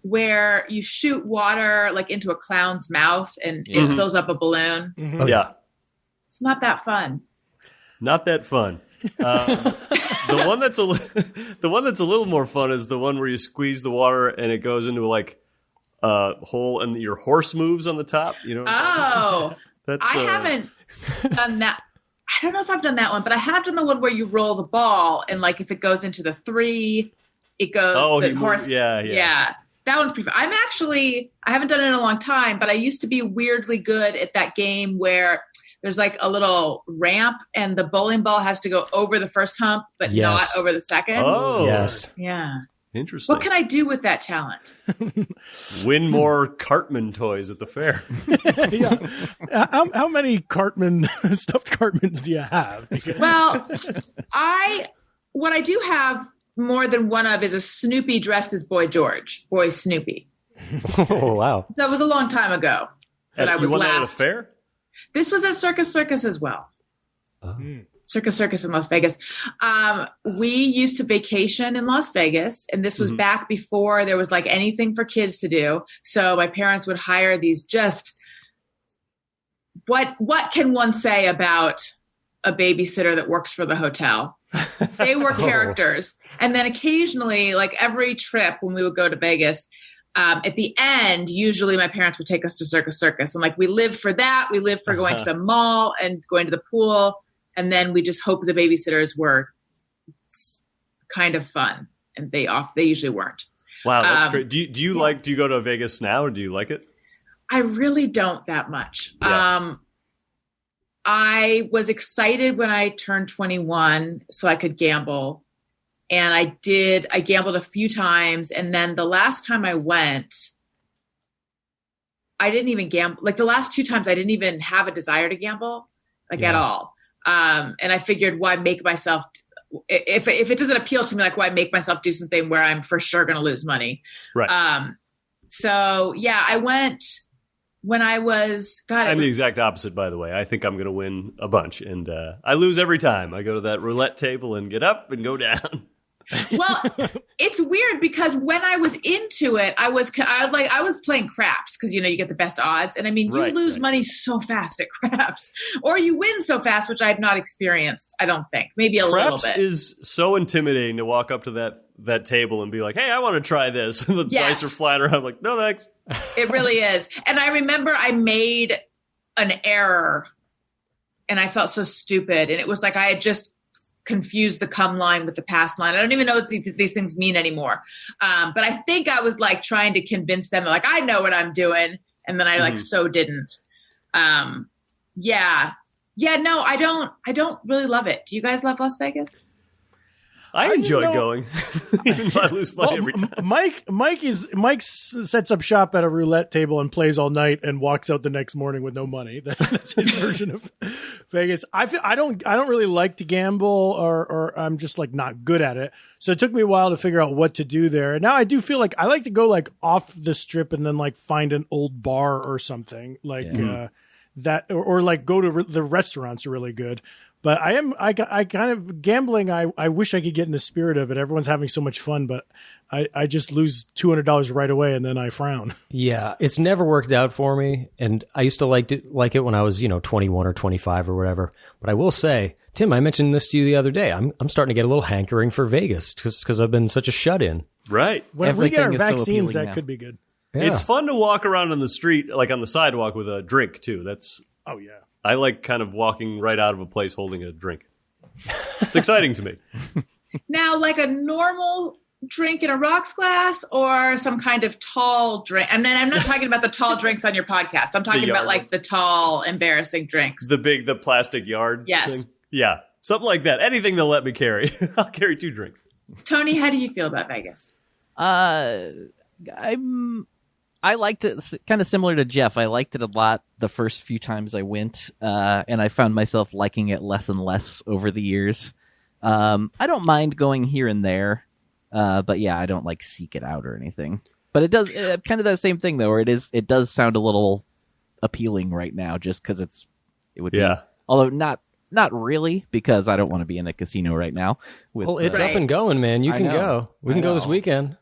where you shoot water like into a clown's mouth and it fills up a balloon. Mm-hmm. Yeah, it's not that fun. Not that fun. The one that's a little more fun is the one where you squeeze the water and it goes into like hole and your horse moves on the top. I haven't done that. I don't know if I've done that one, but I have done the one where you roll the ball and like if it goes into the 3, it goes. Oh, the horse. Yeah. That one's pretty fun. I haven't done it in a long time, but I used to be weirdly good at that game where there's like a little ramp and the bowling ball has to go over the first hump, but not over the second. Oh, yes. Yeah. Interesting. What can I do with that talent? Win more Cartman toys at the fair. Yeah. How many stuffed Cartmans do you have? Well, what I do have more than one of is a Snoopy dressed as Boy Snoopy. Oh, wow. That was a long time ago. That I was you won last. That at a fair? This was at Circus as well. Oh. Circus in Las Vegas. We used to vacation in Las Vegas, and this was back before there was like anything for kids to do. So my parents would hire these what can one say about a babysitter that works for the hotel? They were characters. And then occasionally, like every trip when we would go to Vegas, at the end, usually my parents would take us to Circus. And like we lived for that. We lived for going to the mall and going to the pool. And then we just hope the babysitters were kind of fun, and they usually weren't. Wow, that's great. Do you go to Vegas now, or do you like it? I really don't that much. Yeah. I was excited when I turned 21 so I could gamble. And I gambled a few times. And then the last time I went, I didn't even gamble. Like the last 2 times I didn't even have a desire to gamble, at all. And I figured, why make myself, if it doesn't appeal to me, like, why make myself do something where I'm for sure going to lose money? Right. So yeah, I went when I was, I'm the exact opposite, by the way. I think I'm going to win a bunch, and I lose every time. I go to that roulette table and get up and go down. Well, it's weird because when I was into it, I was playing craps because, you get the best odds. And I mean, you lose money so fast at craps, or you win so fast, which I have not experienced. I don't think. Maybe a little bit. Craps is so intimidating to walk up to that table and be like, hey, I want to try this. And the dice are flying around. I'm like, no, thanks. It really is. And I remember I made an error and I felt so stupid. And it was like I had just confused the come line with the pass line. I don't even know what these things mean anymore. But I think I was like trying to convince them, like, I know what I'm doing. And then I so didn't. Yeah, no, I don't really love it. Do you guys love Las Vegas? I enjoy going, even though I lose money every time. Mike sets up shop at a roulette table and plays all night and walks out the next morning with no money. That's his version of Vegas. I don't really like to gamble, or I'm just like not good at it. So it took me a while to figure out what to do there. And now I do feel like I like to go like off the strip and then like find an old bar or something like that, or like go to the restaurants are really good. But I kind of gambling. I wish I could get in the spirit of it. Everyone's having so much fun, but I just lose $200 right away and then I frown. Yeah, it's never worked out for me. And I used to like it when I was 21 or 25 or whatever. But I will say, Tim, I mentioned this to you the other day. I'm starting to get a little hankering for Vegas because I've been such a shut-in. Right. When we get our vaccines, so that could be good. Yeah. It's fun to walk around on the street, like on the sidewalk, with a drink too. Oh yeah. I like kind of walking right out of a place holding a drink. It's exciting to me. Now, like a normal drink in a rocks glass or some kind of tall drink. And then I'm not talking about the tall drinks on your podcast. I'm talking about like the tall, embarrassing drinks. The plastic yard thing? Yeah, something like that. Anything they'll let me carry. I'll carry 2 drinks. Tony, how do you feel about Vegas? I liked it, kind of similar to Jeff. I liked it a lot the first few times I went, and I found myself liking it less and less over the years. I don't mind going here and there, but yeah, I don't like seek it out or anything. But it does kind of the same thing though, where it does sound a little appealing right now, just because it would be, although not really, because I don't want to be in a casino right now. Well, it's up and going, man. You can go. We can go this weekend.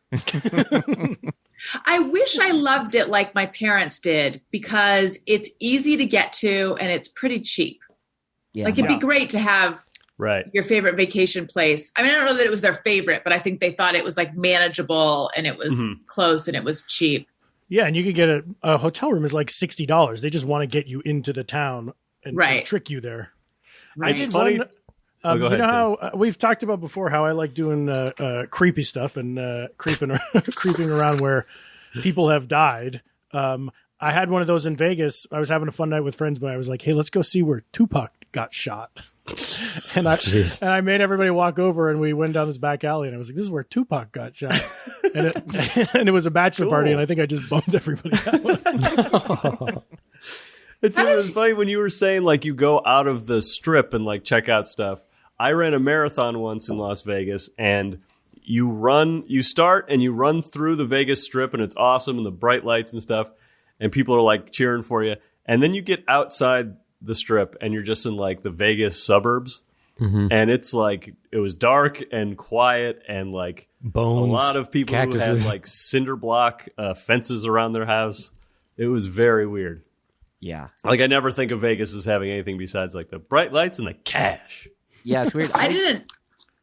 I wish I loved it like my parents did, because it's easy to get to and it's pretty cheap. Yeah. Like it'd be great to have your favorite vacation place. I mean, I don't know that it was their favorite, but I think they thought it was like manageable and it was close and it was cheap. Yeah, and you could get a hotel room is like $60. They just want to get you into the town and trick you there. Right. It's funny. You know how we've talked about before how I like doing creepy stuff and creeping around where people have died. I had one of those in Vegas. I was having a fun night with friends, but I was like, "Hey, let's go see where Tupac got shot." and I made everybody walk over, and we went down this back alley, and I was like, "This is where Tupac got shot." and it was a bachelor party, and I think I just bummed everybody out. It's funny when you were saying like you go out of the strip and like check out stuff. I ran a marathon once in Las Vegas, and you start and you run through the Vegas Strip, and it's awesome, and the bright lights and stuff, and people are like cheering for you. And then you get outside the Strip, and you're just in like the Vegas suburbs, and it's like it was dark and quiet, and like bones, a lot of people cactuses. who had like cinder block fences around their house. It was very weird. Yeah, like I never think of Vegas as having anything besides like the bright lights and the cash. Yeah, it's weird.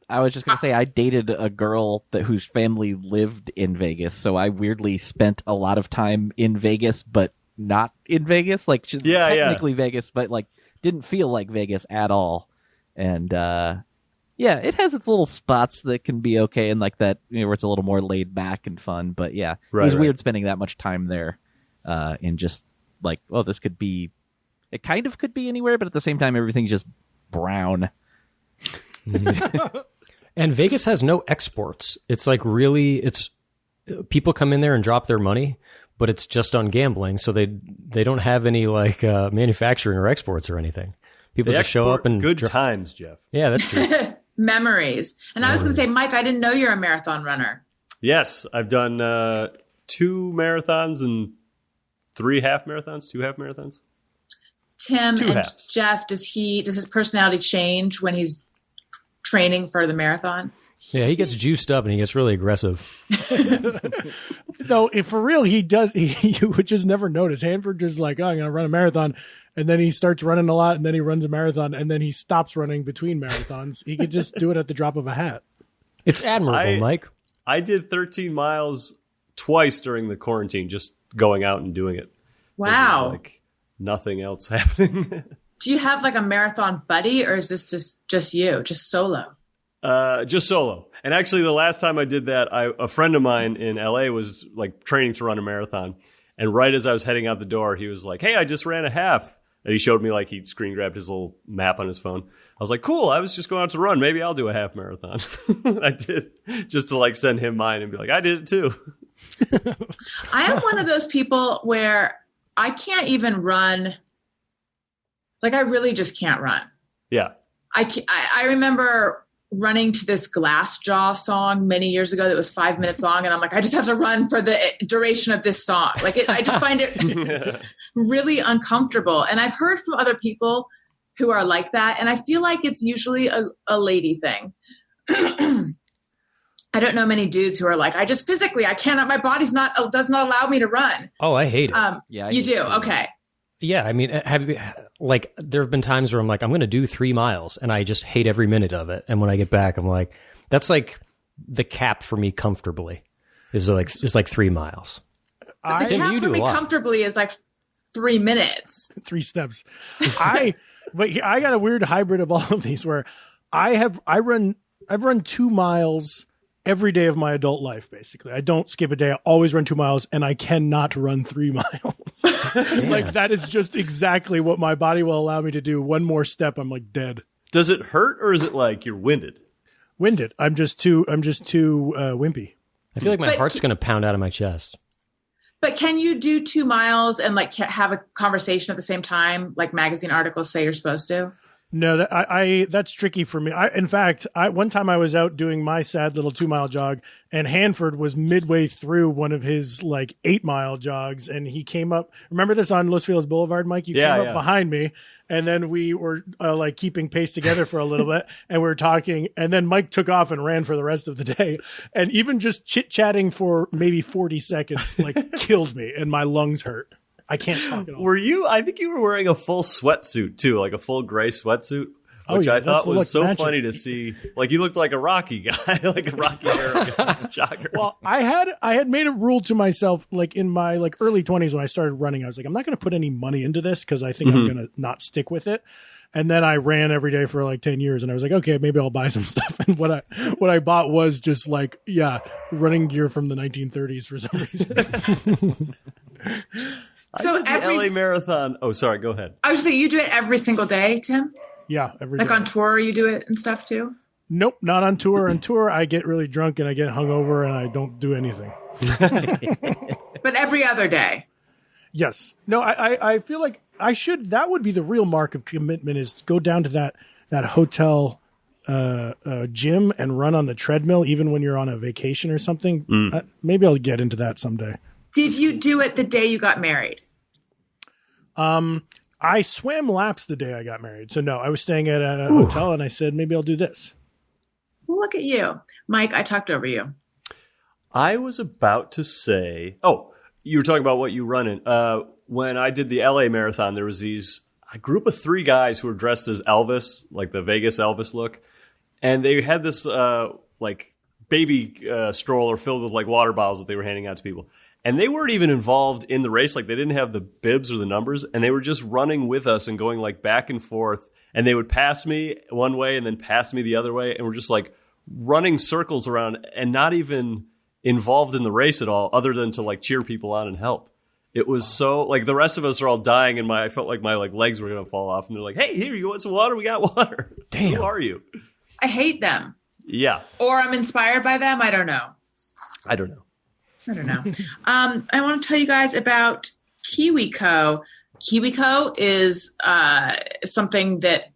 I was just going to say I dated a girl whose family lived in Vegas, so I weirdly spent a lot of time in Vegas, but not in Vegas. Like, technically Vegas, but like didn't feel like Vegas at all. And it has its little spots that can be okay, and like that, where it's a little more laid back and fun. But yeah, it was weird spending that much time there, and just like, oh, this could be. It kind of could be anywhere, but at the same time, everything's just brown. And Vegas has no exports. It's like it's people come in there and drop their money, but it's just on gambling. So they don't have any like manufacturing or exports or anything. People They just show up and good times, Jeff. Yeah, that's true. Memories. And I was going to say, Mike, I didn't know you're a marathon runner. Yes, I've done 2 marathons and 3 half marathons, 2 half marathons. Tim 2 and halves. Jeff, does his personality change when he's training for the marathon? Yeah, he gets juiced up and he gets really aggressive. No, if for real, he does. You would just never notice. Hanford just like, oh, I'm going to run a marathon. And then he starts running a lot, and then he runs a marathon, and then he stops running between marathons. He could just do it at the drop of a hat. It's admirable, Mike. I did 13 miles twice during the quarantine, just going out and doing it. Wow. There's like nothing else happening. Do you have like a marathon buddy, or is this just you, just solo? Just solo. And actually, the last time I did that, a friend of mine in LA was like training to run a marathon. And right as I was heading out the door, he was like, "Hey, I just ran a half." And he showed me, like, he screen grabbed his little map on his phone. I was like, "Cool, I was just going out to run. Maybe I'll do a half marathon." I did, just to like send him mine and be like, "I did it too." I am one of those people where I can't even run. Like, I really just can't run. Yeah. I remember running to this Glassjaw song many years ago that was 5 minutes long, and I'm like, I just have to run for the duration of this song. Like, I just find it really uncomfortable. And I've heard from other people who are like that, and I feel like it's usually a lady thing. I don't know many dudes who are like, I just physically, I cannot, my body's does not allow me to run. Oh, I hate it. Yeah, you do? Okay. Yeah, I mean, there have been times where I'm like, I'm going to do 3 miles, and I just hate every minute of it. And when I get back, I'm like, that's like the cap for me comfortably is like 3 miles. The cap for me comfortably is like 3 minutes. 3 steps. But I got a weird hybrid of all of these where I've run 2 miles every day of my adult life, basically. I don't skip a day. I always run 2 miles, and I cannot run 3 miles. Like, that is just exactly what my body will allow me to do. One more step, I'm like dead. Does it hurt, or is it like you're winded? Winded. I'm just too wimpy. I feel like my heart's going to pound out of my chest. But can you do 2 miles and like have a conversation at the same time, like magazine articles say you're supposed to? No, that's tricky for me. In fact, one time I was out doing my sad little 2 mile jog, and Hanford was midway through one of his like 8 mile jogs, and he came up. Remember this on Los Feliz Boulevard, Mike? You came up behind me, and then we were like keeping pace together for a little bit, and we were talking, and then Mike took off and ran for the rest of the day, and even just chit chatting for maybe 40 seconds like killed me, and my lungs hurt. I can't talk at all. I think you were wearing a full sweatsuit too, like a full gray sweatsuit, which I thought was so funny to see. Like, you looked like a Rocky guy, like a Rocky era jogger. Well, I had made a rule to myself, like in my like early 20s when I started running. I was like, I'm not going to put any money into this because I think I'm going to not stick with it. And then I ran every day for like 10 years, and I was like, okay, maybe I'll buy some stuff. And what I bought was just like, running gear from the 1930s for some reason. So every LA marathon. Oh, sorry. Go ahead. I was saying, you do it every single day, Tim? Yeah, every day. Like on tour, you do it and stuff too? Nope, not on tour. On tour, I get really drunk and I get hungover and I don't do anything. But every other day. Yes. No, I feel like I should. That would be the real mark of commitment, is to go down to that hotel gym and run on the treadmill, even when you're on a vacation or something. Maybe I'll get into that someday. Did you do it the day you got married? I swam laps the day I got married. So no, I was staying at a hotel and I said, maybe I'll do this. Well, look at you. Mike, I talked over you. I was about to say, you were talking about what you run in. When I did the LA marathon, there was a group of 3 guys who were dressed as Elvis, like the Vegas Elvis look. And they had this like baby stroller filled with like water bottles that they were handing out to people. And they weren't even involved in the race. Like, they didn't have the bibs or the numbers. And they were just running with us and going like back and forth. And they would pass me one way and then pass me the other way. And we're just like running circles around and not even involved in the race at all, other than to like cheer people on and help. It was so like the rest of us are all dying, and I felt like my like legs were going to fall off. And they're like, "Hey, here, you want some water? We got water." Damn. Who are you? I hate them. Yeah. Or I'm inspired by them. I don't know. I don't know. I want to tell you guys about KiwiCo. KiwiCo is something that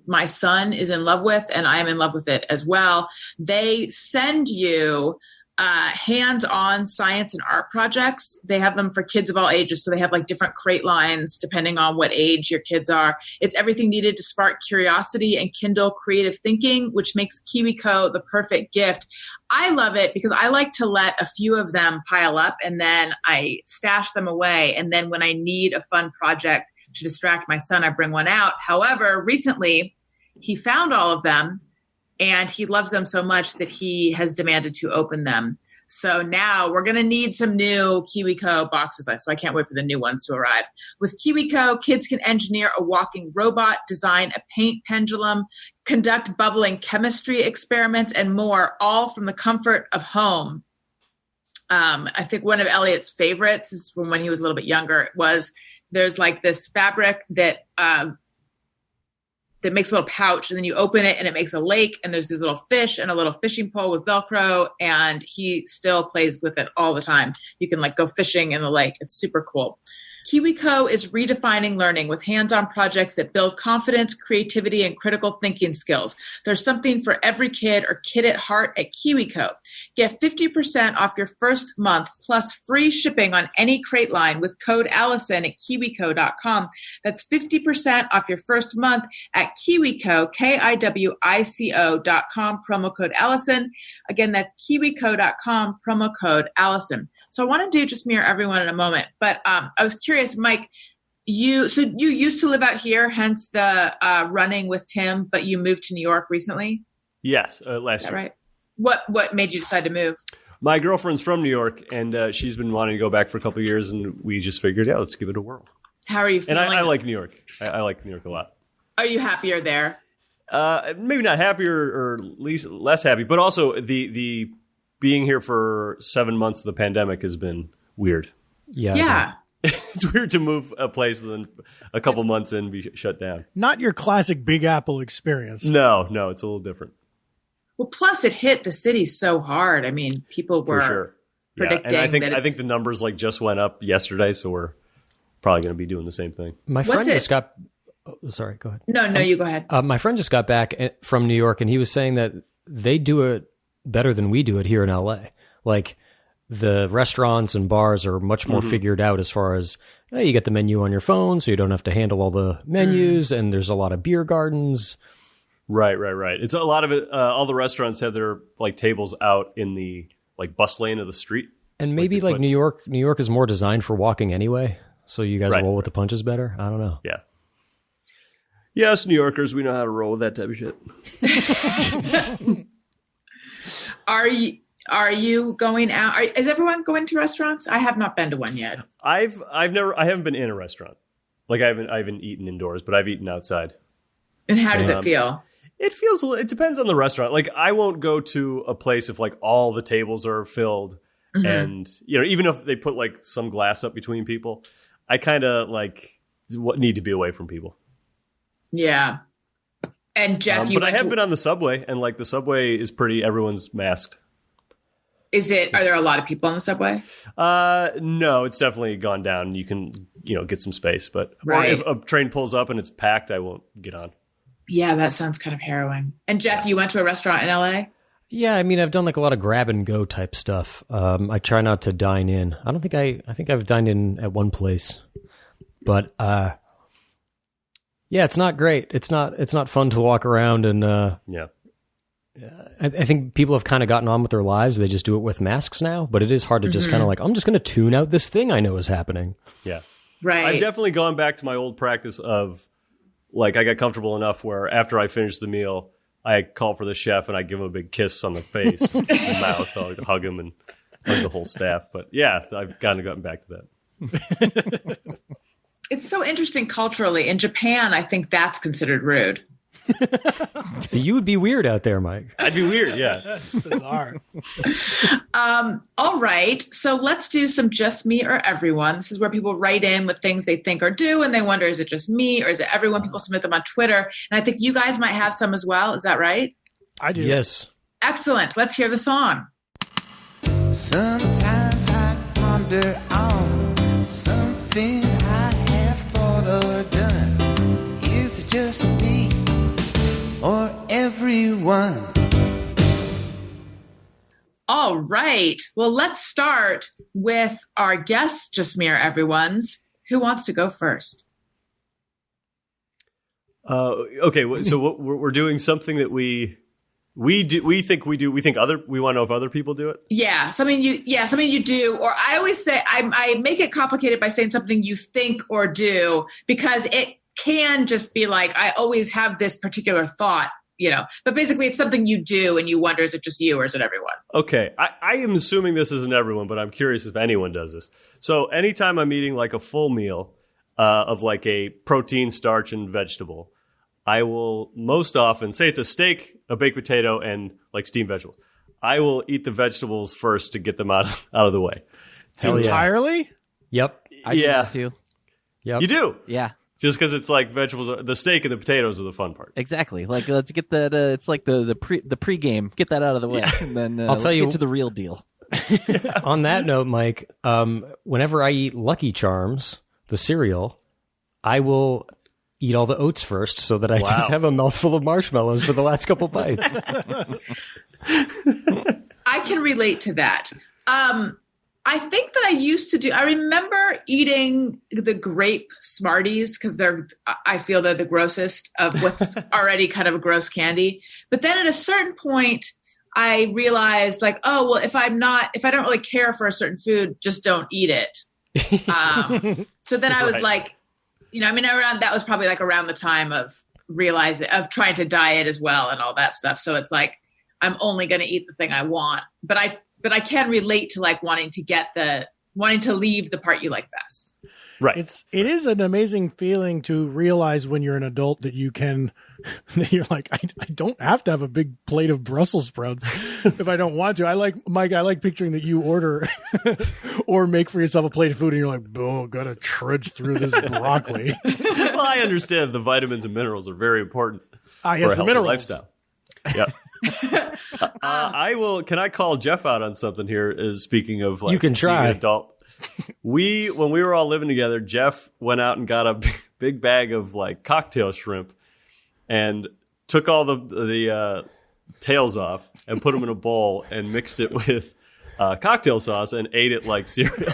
my son is in love with, and I am in love with it as well. They send you hands-on science and art projects. They have them for kids of all ages. So they have like different crate lines depending on what age your kids are. It's everything needed to spark curiosity and kindle creative thinking, which makes KiwiCo the perfect gift. I love it because I like to let a few of them pile up and then I stash them away. And then when I need a fun project to distract my son, I bring one out. However, recently he found all of them and he loves them so much that he has demanded to open them. So now we're going to need some new KiwiCo boxes. So I can't wait for the new ones to arrive. With KiwiCo, kids can engineer a walking robot, design a paint pendulum, conduct bubbling chemistry experiments, and more, all from the comfort of home. I think one of Elliot's favorites is from when he was a little bit younger. Was there's like this fabric that makes a little pouch, and then you open it and it makes a lake, and there's this little fish and a little fishing pole with Velcro, and he still plays with it all the time. You can like go fishing in the lake. It's super cool. KiwiCo is redefining learning with hands-on projects that build confidence, creativity, and critical thinking skills. There's something for every kid or kid at heart at KiwiCo. Get 50% off your first month plus free shipping on any crate line with code Alison at kiwico.com. That's 50% off your first month at KiwiCo, KIWICO.com, promo code Alison. Again, that's kiwico.com, promo code Alison. So I want to do Just Me or Everyone in a moment, but I was curious, Mike, you used to live out here, hence the running with Tim, but you moved to New York recently? Yes, last year. Right. What made you decide to move? My girlfriend's from New York, and she's been wanting to go back for a couple of years, and we just figured, yeah, let's give it a whirl. How are you feeling? And I like New York. I like New York a lot. Are you happier there? Maybe not happier or less happy, but also the being here for 7 months of the pandemic has been weird. Yeah. It's weird to move a place and then a couple months in be shut down. Not your classic Big Apple experience. No, it's a little different. Well, plus it hit the city so hard. I mean, people were predicting. And I think the numbers like just went up yesterday, so we're probably going to be doing the same thing. My friend just got. Oh, sorry, go ahead. No, you go ahead. My friend just got back from New York, and he was saying that they do it better than we do it here in LA. Like the restaurants and bars are much more figured out as far as you get the menu on your phone, so you don't have to handle all the menus, and there's a lot of beer gardens. Right. It's a lot of it. All the restaurants have their like tables out in the like bus lane of the street. And maybe like New York is more designed for walking anyway. So you guys roll with the punches better. I don't know. Yeah. Yeah, us New Yorkers, we know how to roll with that type of shit. Are you going out? Is everyone going to restaurants? I have not been to one yet. I haven't been in a restaurant. Like I haven't eaten indoors, but I've eaten outside. And how does it feel? It depends on the restaurant. Like I won't go to a place if like all the tables are filled and even if they put like some glass up between people, I kind of like need to be away from people. Yeah. And Jeff, but I have been on the subway, and like the subway is everyone's masked. Are there a lot of people on the subway? No, it's definitely gone down. You can, get some space, but or if a train pulls up and it's packed, I won't get on. Yeah, that sounds kind of harrowing. And Jeff, you went to a restaurant in LA? Yeah, I mean, I've done like a lot of grab and go type stuff. I try not to dine in. I think I've dined in at one place, but yeah, it's not great. It's not fun to walk around and I think people have kind of gotten on with their lives. They just do it with masks now, but it is hard to just kind of like, I'm just going to tune out this thing I know is happening. Yeah. Right. I've definitely gone back to my old practice of like, I got comfortable enough where after I finish the meal, I call for the chef and I give him a big kiss on the face and mouth. I'll hug him and hug the whole staff. But yeah, I've kind of gotten back to that. It's so interesting culturally. In Japan, I think that's considered rude. So you would be weird out there, Mike. I'd be weird, yeah. That's bizarre. All right. So let's do some Just Me or Everyone. This is where people write in with things they think or do, and they wonder, is it just me or is it everyone? People submit them on Twitter. And I think you guys might have some as well. Is that right? I do. Yes. Excellent. Let's hear the song. Sometimes I ponder on something I have thought just me or everyone? All right. Well, let's start with our guest, just me or everyone's. Who wants to go first? Okay, so we're doing something that we think we do. We want to know if other people do it. Yeah, something you do. Or I always say I make it complicated by saying something you think or do, because it can just be like, I always have this particular thought, but basically it's something you do and you wonder, is it just you or is it everyone? Okay, I am assuming this isn't everyone, but I'm curious if anyone does this. So anytime I'm eating like a full meal of like a protein, starch, and vegetable, I will most often say it's a steak, a baked potato, and like steamed vegetables. I will eat the vegetables first to get them out of the way. Entirely? Yep. I do that too. Yep. You do? Yeah. Just because it's like vegetables, the steak and the potatoes are the fun part. Exactly. Like, let's get that. It's like the pregame. Get that out of the way, and then I'll tell you, get to the real deal. On that note, Mike, whenever I eat Lucky Charms, the cereal, I will eat all the oats first, so that I just have a mouthful of marshmallows for the last couple bites. I can relate to that. I think that I remember eating the grape Smarties because I feel they're the grossest of what's already kind of a gross candy. But then at a certain point, I realized like, oh, well, if I don't really care for a certain food, just don't eat it. So then I was like, that was probably like around the time of trying to diet as well and all that stuff. So it's like, I'm only going to eat the thing I want, but I can relate to like wanting to leave the part you like best. Right. It is an amazing feeling to realize when you're an adult that you're like, I don't have to have a big plate of Brussels sprouts if I don't want to. I like picturing that you order or make for yourself a plate of food and you're like, oh, gotta trudge through this broccoli. Well, I understand the vitamins and minerals are very important for yes, a the healthy minerals. lifestyle. Yep. Can I call Jeff out on something here? Is speaking of like you can try being an adult. When we were all living together, Jeff went out and got a big bag of like cocktail shrimp and took all the tails off and put them in a bowl and mixed it with cocktail sauce and ate it like cereal.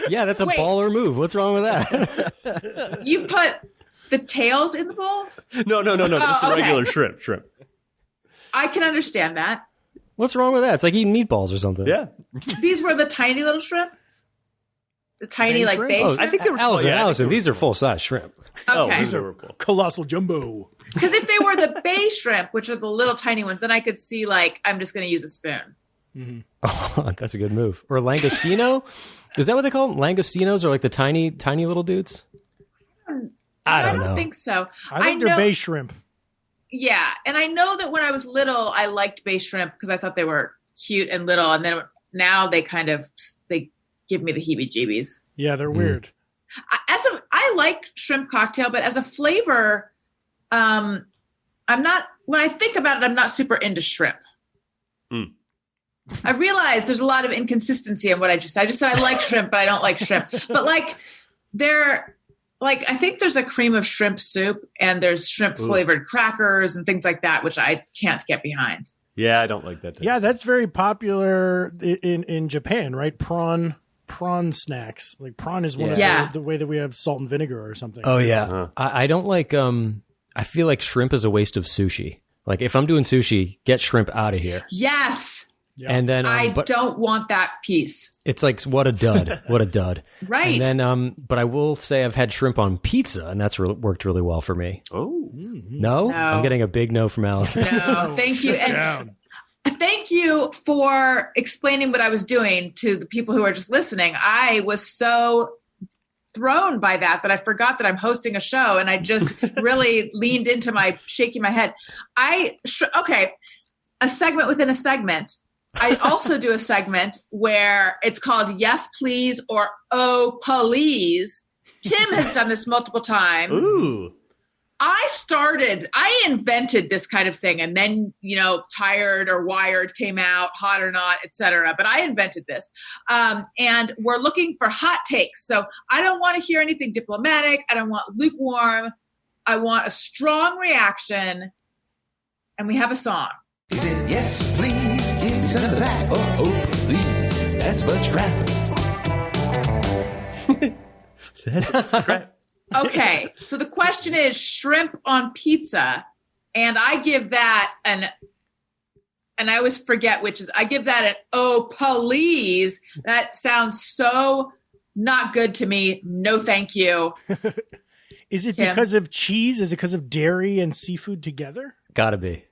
Yeah, that's a baller move. What's wrong with that? You put the tails in the bowl? No. Just the regular shrimp. I can understand that. What's wrong with that? It's like eating meatballs or something. Yeah. These were the tiny little shrimp? The tiny, like, bay shrimp? I think they were small. Allison, these are full-size shrimp. Okay. These are cool. Colossal jumbo. Because if they were the bay shrimp, which are the little tiny ones, then I could see, like, I'm just going to use a spoon. Mm-hmm. Oh, that's a good move. Or langostino? Is that what they call them? Langostinos are like the tiny little dudes? I don't know. Think so. I think they're bay shrimp. Yeah, and I know that when I was little, I liked bay shrimp because I thought they were cute and little, and then now they give me the heebie-jeebies. Yeah, they're weird. I like shrimp cocktail, but as a flavor, I'm not. When I think about it, I'm not super into shrimp. Mm. I realize there's a lot of inconsistency in what I just said. I just said I like shrimp, but I don't like shrimp. But I think there's a cream of shrimp soup and there's shrimp flavored crackers and things like that, which I can't get behind. Yeah, I don't like that. Yeah, that's very popular in Japan, right? Prawn snacks. Like prawn is one of the way that we have salt and vinegar or something. Oh yeah. I don't like I feel like shrimp is a waste of sushi. Like if I'm doing sushi, get shrimp out of here. Yes. Yeah. And then I don't want that piece. It's like what a dud. What a dud. Right. And then but I will say I've had shrimp on pizza and that's worked really well for me. Oh. No? I'm getting a big no from Alison. No, thank you. And thank you for explaining what I was doing to the people who are just listening. I was so thrown by that I forgot that I'm hosting a show and I just really leaned into shaking my head. Okay, a segment within a segment. I also do a segment where it's called Yes, Please or Oh Puhleeze. Tim has done this multiple times. Ooh. I invented this kind of thing, and then, Tired or Wired came out, Hot or Not, etc. But I invented this. And we're looking for hot takes. So I don't want to hear anything diplomatic. I don't want lukewarm. I want a strong reaction. And we have a song. He said, yes, please, give me some of that. Oh, please, that's much crap. Okay, so the question is shrimp on pizza, and I give that and I always forget which is, I give that an Oh Puhleeze. That sounds so not good to me. No, thank you. Is it Kim? because of cheese? Is it because of dairy and seafood together? Gotta be.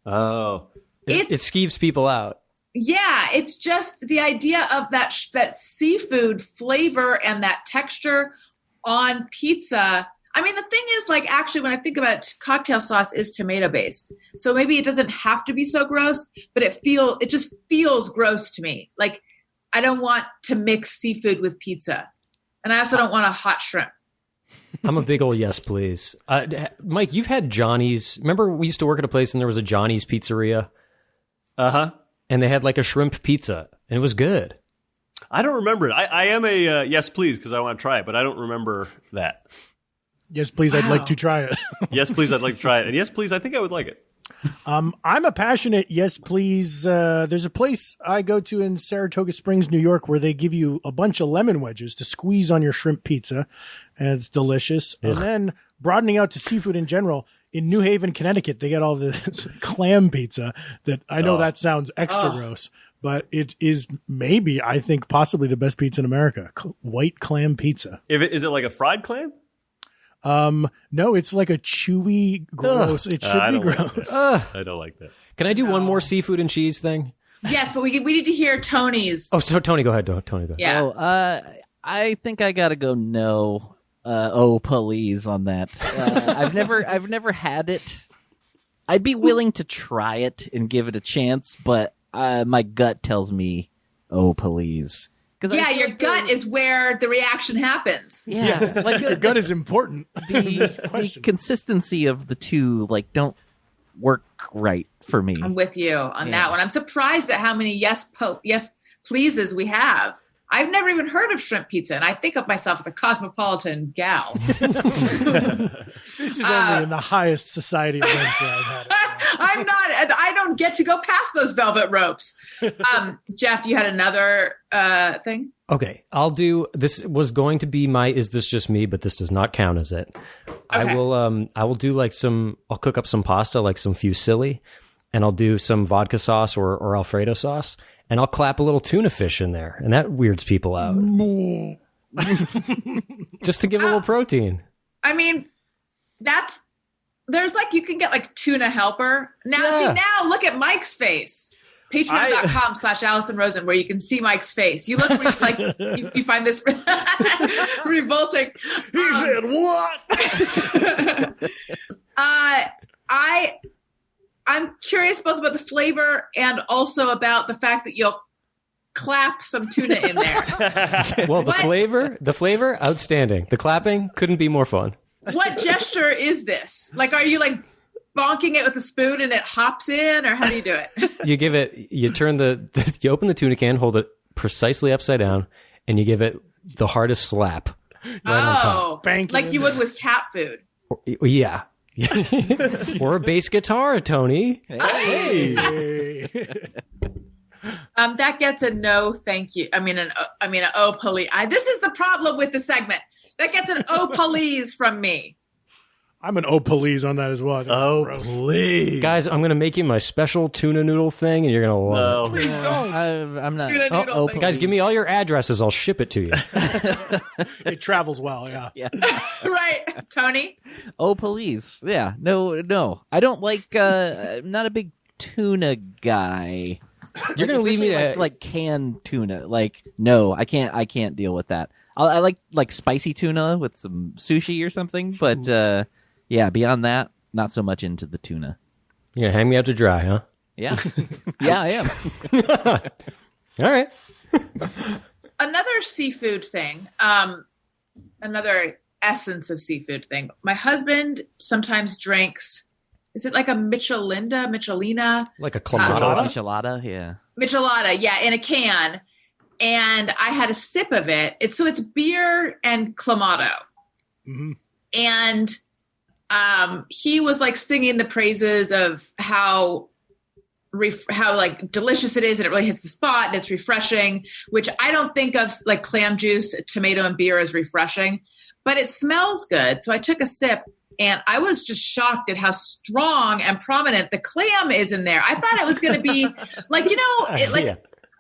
Oh. It skeeves people out. Yeah, it's just the idea of that seafood flavor and that texture on pizza. I mean, the thing is, actually, when I think about it, cocktail sauce is tomato based, so maybe it doesn't have to be so gross, but it just feels gross to me. Like, I don't want to mix seafood with pizza, and I also don't want a hot shrimp. I'm a big old yes, please. Mike, you've had Johnny's. Remember, we used to work at a place and there was a Johnny's Pizzeria? Uh-huh. And they had a shrimp pizza, and it was good. I don't remember it. I am a yes, please, because I want to try it, but I don't remember that. Yes, please. I'd like to try it. Yes, please, I'd like to try it. And yes, please, I think I would like it. I'm a passionate yes, please. There's a place I go to in Saratoga Springs, New York, where they give you a bunch of lemon wedges to squeeze on your shrimp pizza, and it's delicious. Ugh. And then broadening out to seafood in general, in New Haven, Connecticut, they get all this clam pizza that I know that sounds extra gross, but it is maybe, I think, possibly the best pizza in America. White clam pizza. Is it like a fried clam? No, it's like a chewy, gross. It should be gross. I don't like that. Can I do one more seafood and cheese thing? Yes, but we need to hear Tony's. Oh, so Tony, go ahead. Tony, go ahead. Yeah. Oh, I think I gotta go no. Oh, please on that. I've never had it. I'd be willing to try it and give it a chance, but my gut tells me, oh, please. Yeah, your gut is where the reaction happens. Yeah. Your gut is important. The consistency of the two, don't work right for me. I'm with you on that one. I'm surprised at how many yes pleases we have. I've never even heard of shrimp pizza, and I think of myself as a cosmopolitan gal. This is only in the highest society events that I've had it. I'm not, and I don't get to go past those velvet ropes. Jeff, you had another thing? Okay, I'll do, this was going to be my Is This Just Me, but this does not count as it. Okay. I will do I'll cook up some pasta, some fusilli, and I'll do some vodka sauce or Alfredo sauce, and I'll clap a little tuna fish in there, and that weirds people out. Just to give a little protein. I mean, there's you can get tuna helper. Now, see, now look at Mike's face. Patreon.com/Alison Rosen, where you can see Mike's face. You look you find this revolting. He said what? I'm curious both about the flavor and also about the fact that you'll clap some tuna in there. Well, the flavor, outstanding. The clapping couldn't be more fun. What gesture is this? Are you bonking it with a spoon and it hops in, or how do you do it? You turn you open the tuna can, hold it precisely upside down, and you give it the hardest slap right on top. Banking you would with cat food. Yeah. Or a bass guitar, Tony. Hey. That gets a no, thank you. I mean, an oh, please. This is the problem with the segment. That gets an oh, please from me. I'm an oh, please on that as well. Oh, please. Guys, I'm going to make you my special tuna noodle thing, and you're going to love it. Please don't. I'm not. Tuna noodle thing. Guys, give me all your addresses. I'll ship it to you. It travels well, yeah. Right. Tony? Oh, please. Yeah. No. I don't I'm not a big tuna guy. You're going to leave me to... canned tuna. No, I can't deal with that. I like spicy tuna with some sushi or something, but yeah, beyond that, not so much into the tuna. You're going to hang me out to dry, huh? Yeah. Yeah, I am. All right. Another seafood thing, another essence of seafood thing. My husband sometimes drinks, is it like a Michelina? Like a clamato. Michelada, yeah. Michelada, yeah, in a can. And I had a sip of it. It's beer and clamato. Mm-hmm. And he was like singing the praises of how like delicious it is, and it really hits the spot, and it's refreshing, which I don't think of like clam juice, tomato, and beer as refreshing, but it smells good. So I took a sip, and I was just shocked at how strong and prominent the clam is in there. I thought it was going to be like,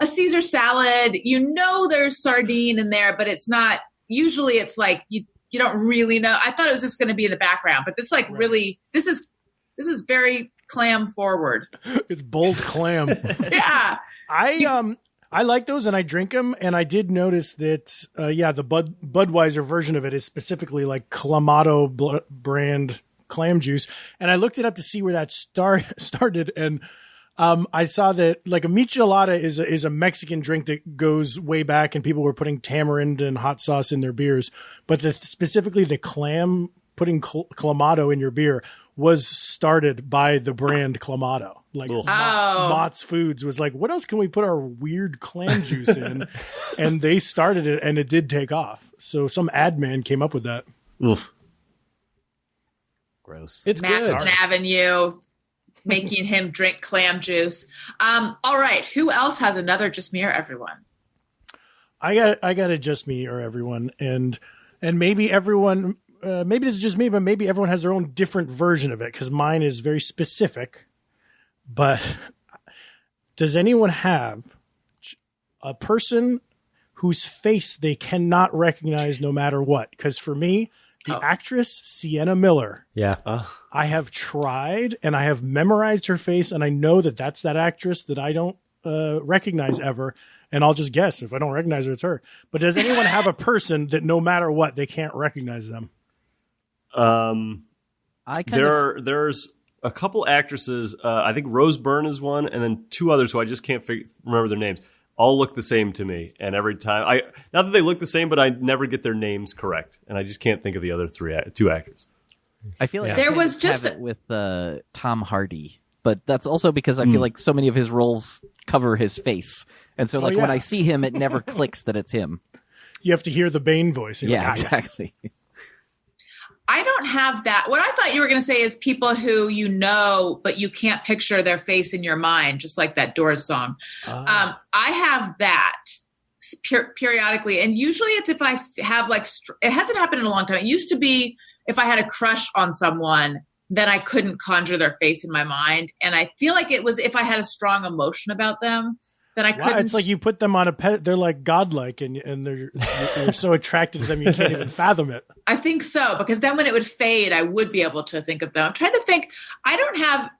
a Caesar salad. There's sardine in there, but it's not. Usually it's like you don't really know. I thought it was just going to be in the background, but this really, this is very clam forward. It's bold clam. Yeah. I like those and I drink them. And I did notice that, the Budweiser version of it is specifically like Clamato brand clam juice. And I looked it up to see where that started. And I saw that like a michelada is a Mexican drink that goes way back, and people were putting tamarind and hot sauce in their beers. But specifically the clam, putting Clamato in your beer, was started by the brand Clamato. Like Mott's Foods was like, what else can we put our weird clam juice in? And they started it, and it did take off. So some ad man came up with that. Oof. Gross. It's Madison good. Avenue, making him drink clam juice. All right. Who else has another Just Me or Everyone? I got a Just Me or Everyone. And maybe everyone, maybe this is just me, but maybe everyone has their own different version of it, because mine is very specific. But does anyone have a person whose face they cannot recognize no matter what? Because for me, the actress Sienna Miller. Yeah. I have tried and I have memorized her face, and I know that that's that actress that I don't recognize ever. And I'll just guess. If I don't recognize her, it's her. But does anyone have a person that no matter what, they can't recognize them? There's a couple actresses. I think Rose Byrne is one, and then two others who I just can't remember their names. All look the same to me, and every time not that they look the same, but I never get their names correct, and I just can't think of the other two actors. I feel like there I was just have it with Tom Hardy, but that's also because I feel like so many of his roles cover his face, and so when I see him, it never clicks that it's him. You have to hear the Bane voice. Yeah, exactly. I don't have that. What I thought you were going to say is people who you know, but you can't picture their face in your mind, just like that Doors song. I have that periodically. And usually it's if I have it hasn't happened in a long time. It used to be if I had a crush on someone, then I couldn't conjure their face in my mind. And I feel like it was if I had a strong emotion about them, then I couldn't. It's like you put them on a pet. They're like godlike, and you're so attracted to them you can't even fathom it. I think so, because then when it would fade, I would be able to think of them. I'm trying to think. I don't have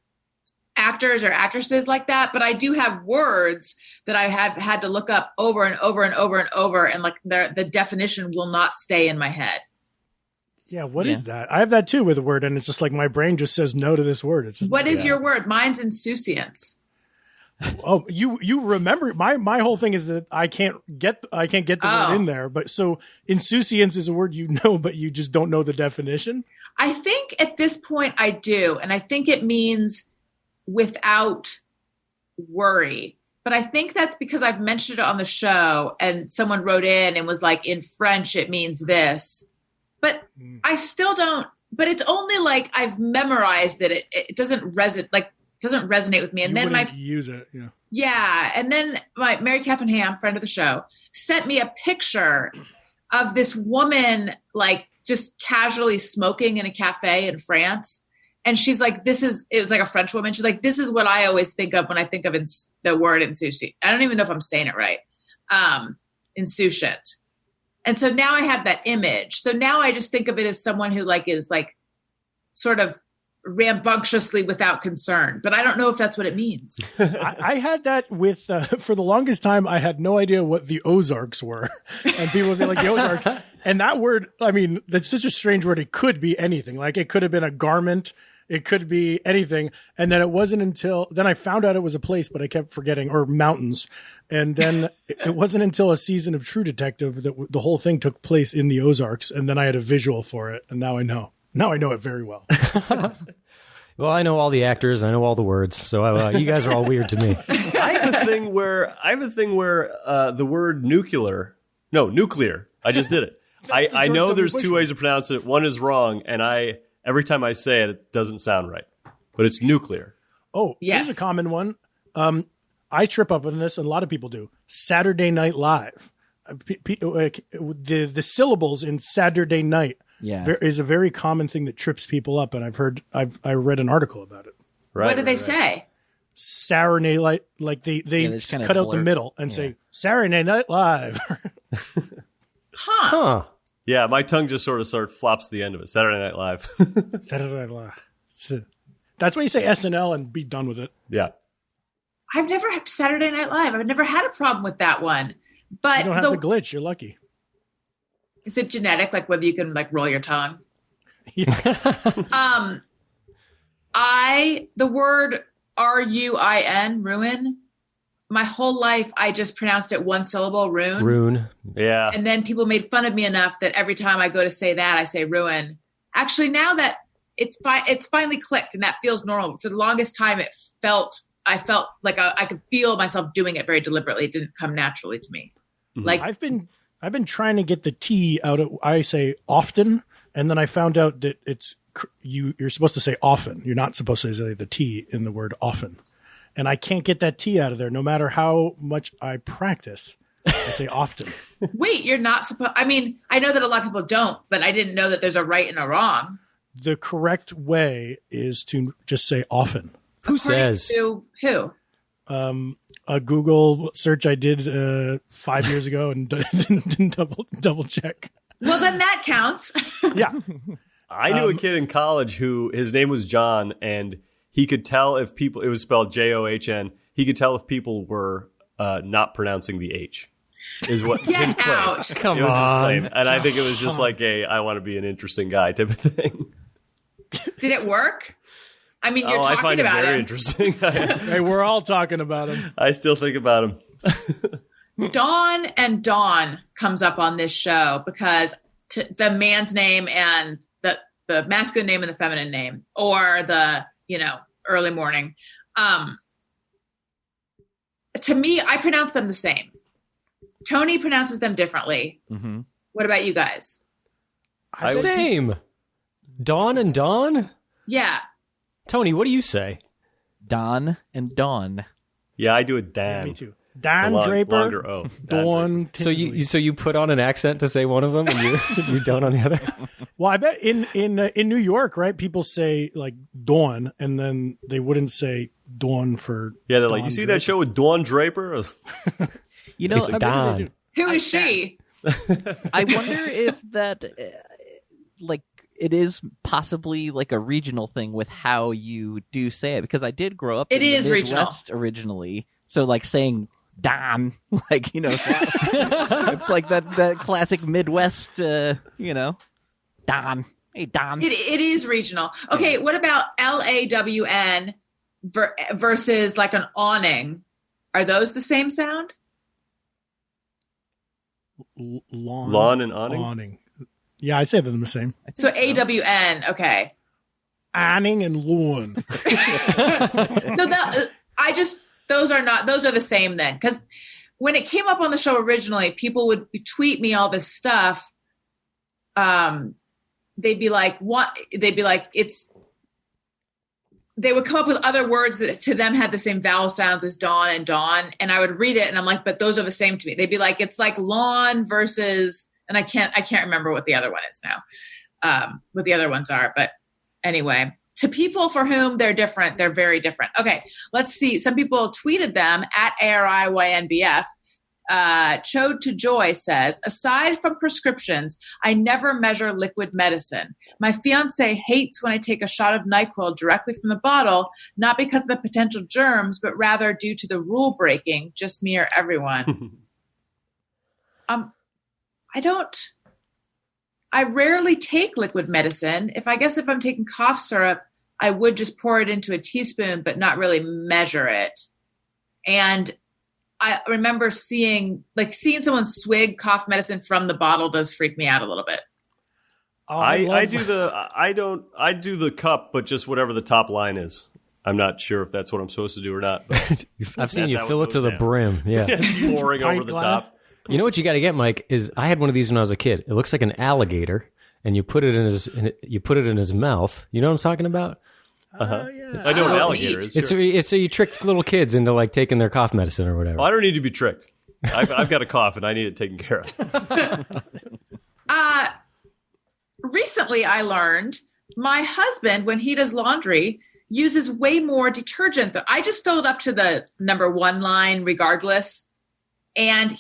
actors or actresses like that, but I do have words that I have had to look up over and over and over and over, and like the definition will not stay in my head. Yeah, what is that? I have that too with a word, and it's just like my brain just says no to this word. It's just, what is your word? Mine's insouciance. Oh, you remember my whole thing is that I can't get the word in there. But so insouciance is a word you know, but you just don't know the definition. I think at this point I do, and I think it means without worry. But I think that's because I've mentioned it on the show, and someone wrote in and was like, in French it means this, but I still don't. But it's only like I've memorized it. It doesn't resonate with me. And then use it. And then my Mary Catherine Ham, friend of the show, sent me a picture of this woman like just casually smoking in a cafe in France. And she's like, it was like a French woman. She's like, this is what I always think of when I think of the word insouciant. I don't even know if I'm saying it right. Insouciant. And so now I have that image. So now I just think of it as someone who is sort of rambunctiously without concern, but I don't know if that's what it means. I had that with for the longest time. I had no idea what the Ozarks were, and people would be like the Ozarks, and that word. I mean, that's such a strange word. It could be anything. Like it could have been a garment. It could be anything. And then it wasn't until then I found out it was a place, but I kept forgetting, or mountains. And then it wasn't until a season of True Detective that the whole thing took place in the Ozarks. And then I had a visual for it. And now I know. Now I know it very well. Well, I know all the actors. I know all the words. So you guys are all weird to me. I have a thing where the word nuclear. I just did it. I know there's two ways to pronounce it. One is wrong, and every time I say it, it doesn't sound right. But it's nuclear. Oh, yes. Here's a common one. I trip up on this, and a lot of people do. Saturday Night Live. The syllables in Saturday Night is a very common thing that trips people up, and I read an artitle about it. Right. What do they say? Saturday Night, like they just cut out the middle and say Saturday Night Live. Huh. Yeah, my tongue just sort of flops the end of it. Saturday Night Live. Saturday Night Live. That's why you say SNL and be done with it. Yeah. I've never had Saturday Night Live. I've never had a problem with that one. But You don't have the glitch. You're lucky. is it genetic, like whether you can like roll your tongue? The word ruin, ruin. My whole life, I just pronounced it one syllable, rune. Rune. Yeah. And then people made fun of me enough that every time I go to say that, I say ruin. Actually, now that it's finally clicked and that feels normal. For the longest time, I felt like I could feel myself doing it very deliberately. It didn't come naturally to me. Mm-hmm. Like I've been trying to get the T out of. I say often, and then I found out that you're supposed to say often. You're not supposed to say the T in the word often. And I can't get that T out of there no matter how much I practice. I say often. Wait, you're not supposed... I mean, I know that a lot of people don't, but I didn't know that there's a right and a wrong. The correct way is to just say often. Who According says? to who? A Google search I did 5 years ago and didn't double check. Well, then that counts. Yeah. I knew a kid in college who his name was John, and he could tell if people, it was spelled John, he could tell if people were not pronouncing the H. Is what his claim. Ouch. Come it was on. his claim. And I think it was just like I want to be an interesting guy type of thing. Did it work? I mean, you're I talking find it about very him. interesting. Hey, we're all talking about him. I still think about him. Dawn and Dawn comes up on this show because the man's name and the masculine name and the feminine name, or the, early morning. To me, I pronounce them the same. Tony pronounces them differently. Mm-hmm. What about you guys? Same. Dawn and Dawn? Yeah. Tony, what do you say? Don and Dawn. Yeah, I do it Dan. Me too. Don The Draper. longer O. Dawn. So you put on an accent to say one of them, and you don't on the other. Well, I bet in New York, right? People say like Dawn, and then they wouldn't say Dawn for. Yeah, they're like, Dawn you see Draper. that show with Dawn Draper? You know, It's like Don. Who is she? I wonder if that, it is possibly like a regional thing with how you do say it, because I did grow up It in is the regional. Midwest originally. So like saying Don, it's like that classic Midwest, Don. Hey, Don. It is regional. Okay, what about LAWN versus like an awning? Are those the same sound? Lawn and awning? Yeah, I say them the same. So AWN, okay. Awning and lawn. No, those are the same then. Because when it came up on the show originally, people would tweet me all this stuff. They'd be like, what? They'd be like, they would come up with other words that to them had the same vowel sounds as dawn and dawn. And I would read it and I'm like, but those are the same to me. They'd be like, it's like lawn versus, and I can't remember what the other one is now, what the other ones are. But anyway, to people for whom they're different, they're very different. Okay, let's see. Some people tweeted them at ARIYNBF. Chode to Joy says, aside from prescriptions, I never measure liquid medicine. My fiance hates when I take a shot of NyQuil directly from the bottle, not because of the potential germs, but rather due to the rule breaking, just me or everyone. I rarely take liquid medicine. If I'm taking cough syrup, I would just pour it into a teaspoon, but not really measure it. And I remember seeing someone swig cough medicine from the bottle does freak me out a little bit. Oh, I do the cup, but just whatever the top line is. I'm not sure if that's what I'm supposed to do or not. But I've seen you fill it to the brim. Yeah. Pouring over the glass. top. You know what you got to get, Mike, is I had one of these when I was a kid. It looks like an alligator, and you put it in his mouth. You know what I'm talking about? Yeah. I know an Oh, alligator neat. is. It's so you trick little kids into like taking their cough medicine or whatever. Well, I don't need to be tricked. I've got a cough and I need it taken care of. Recently, I learned my husband, when he does laundry, uses way more detergent. I just fill it up to the number 1 line regardless. And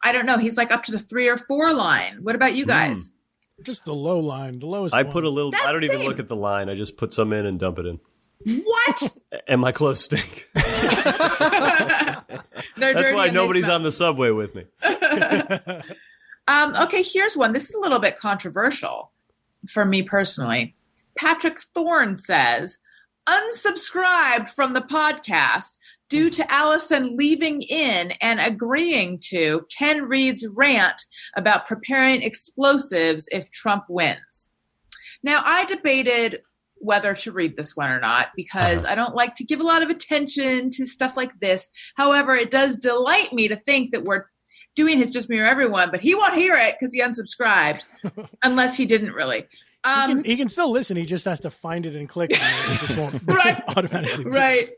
I don't know, he's like up to the 3 or 4 line. What about you guys? Just the low line, the lowest. I one. put a little. That's I don't even same. look at the line. I just put some in and dump it in. What? And my clothes stink. They're That's dirty why and they nobody's smell. on the subway with me. Okay, here's one. This is a little bit controversial for me personally. Patrick Thorne says, unsubscribed from the podcast due to Alison leaving in and agreeing to Ken Reed's rant about preparing explosives if Trump wins. Now, I debated whether to read this one or not because I don't like to give a lot of attention to stuff like this. However, it does delight me to think that we're doing his Just Me or Everyone, but he won't hear it because he unsubscribed unless he didn't really. He can still listen. He just has to find it and click on it. It just won't Right. automatically. Right.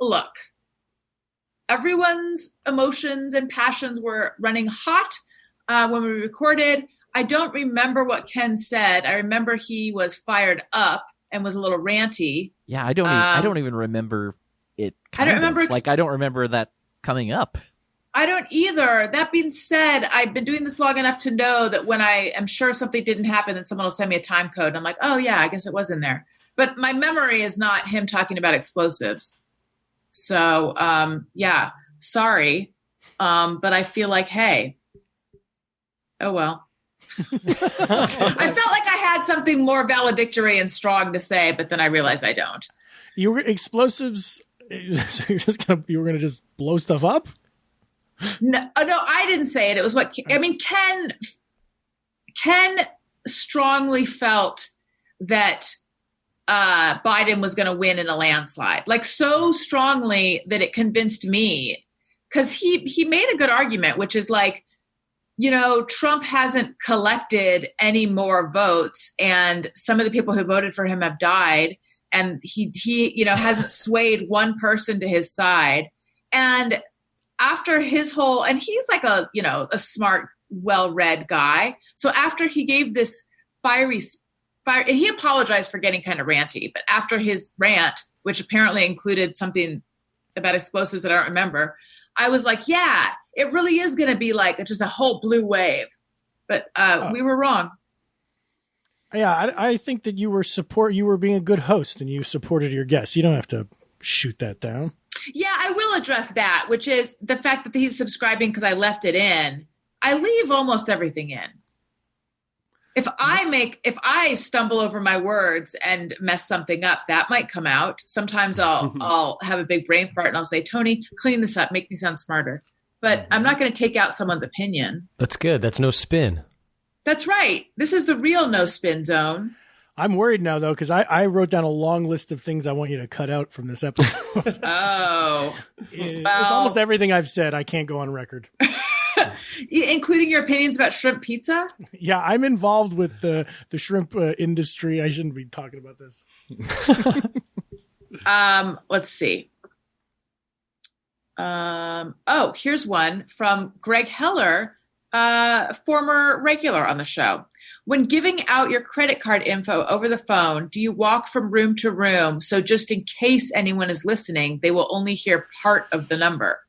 Look, everyone's emotions and passions were running hot when we recorded. I don't remember what Ken said. I remember he was fired up and was a little ranty. Yeah, I don't even remember it. I don't remember I don't remember that coming up. I don't either. That being said, I've been doing this long enough to know that when I am sure something didn't happen, then someone will send me a time code. And I'm like, oh yeah, I guess it was in there. But my memory is not him talking about explosives. So, yeah, sorry. But I feel like, hey, oh well. I felt like I had something more valedictory and strong to say, but then I realized I don't. You were explosives. So you were gonna just blow stuff up. No, I didn't say it. It was what Ken strongly felt that Biden was going to win in a landslide, like so strongly that it convinced me, because he made a good argument, which is like, you know, Trump hasn't collected any more votes, and some of the people who voted for him have died, and he you know hasn't swayed one person to his side, and after his whole, and he's like a smart, well-read guy. So after he gave this fire, and he apologized for getting kind of ranty, but after his rant, which apparently included something about explosives that I don't remember, I was like, yeah, it really is going to be like just a whole blue wave. But we were wrong. Yeah, I think that you were being a good host and you supported your guests. You don't have to shoot that down. Yeah, I will address that, which is the fact that he's subscribing because I left it in. I leave almost everything in. If I stumble over my words and mess something up, that might come out. Sometimes I'll have a big brain fart and I'll say, Tony, clean this up, make me sound smarter. But I'm not going to take out someone's opinion. That's good. That's no spin. That's right. This is the real no spin zone. I'm worried now, though, because I wrote down a long list of things I want you to cut out from this episode. Oh. It's almost everything I've said. I can't go on record. Including your opinions about shrimp pizza? Yeah, I'm involved with the shrimp industry. I shouldn't be talking about this. Let's see. Here's one from Greg Heller, former regular on the show. When giving out your credit card info over the phone, do you walk from room to room so just in case anyone is listening, they will only hear part of the number?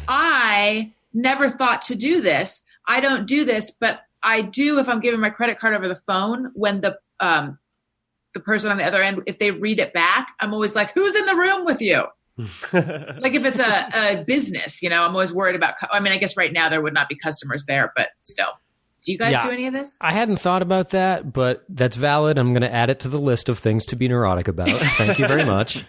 I never thought to do this. I don't do this, but I do if I'm giving my credit card over the phone. When the person on the other end, if they read it back, I'm always like, who's in the room with you? Like if it's a business, I'm always worried about, I guess right now there would not be customers there, but still. Do you guys do any of this? I hadn't thought about that, but that's valid. I'm going to add it to the list of things to be neurotic about. Thank you very much.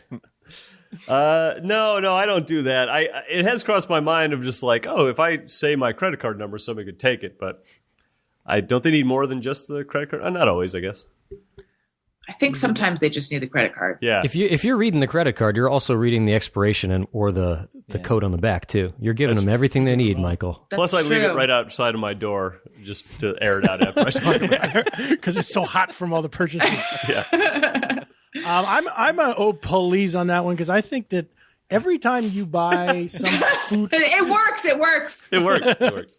No, I don't do that. It has crossed my mind of just like, oh, if I say my credit card number, somebody could take it, but don't they need more than just the credit card? Not always, I guess. I think sometimes they just need the credit card. Yeah. If you're reading the credit card, you're also reading the expiration or the code on the back too. You're giving them everything they need, Michael. Plus, I leave it right outside of my door just to air it out after I talk about it. Because it's so hot from all the purchases. Yeah. I'm a Oh Puhleeze on that one because I think that every time you buy some food, it works. It works.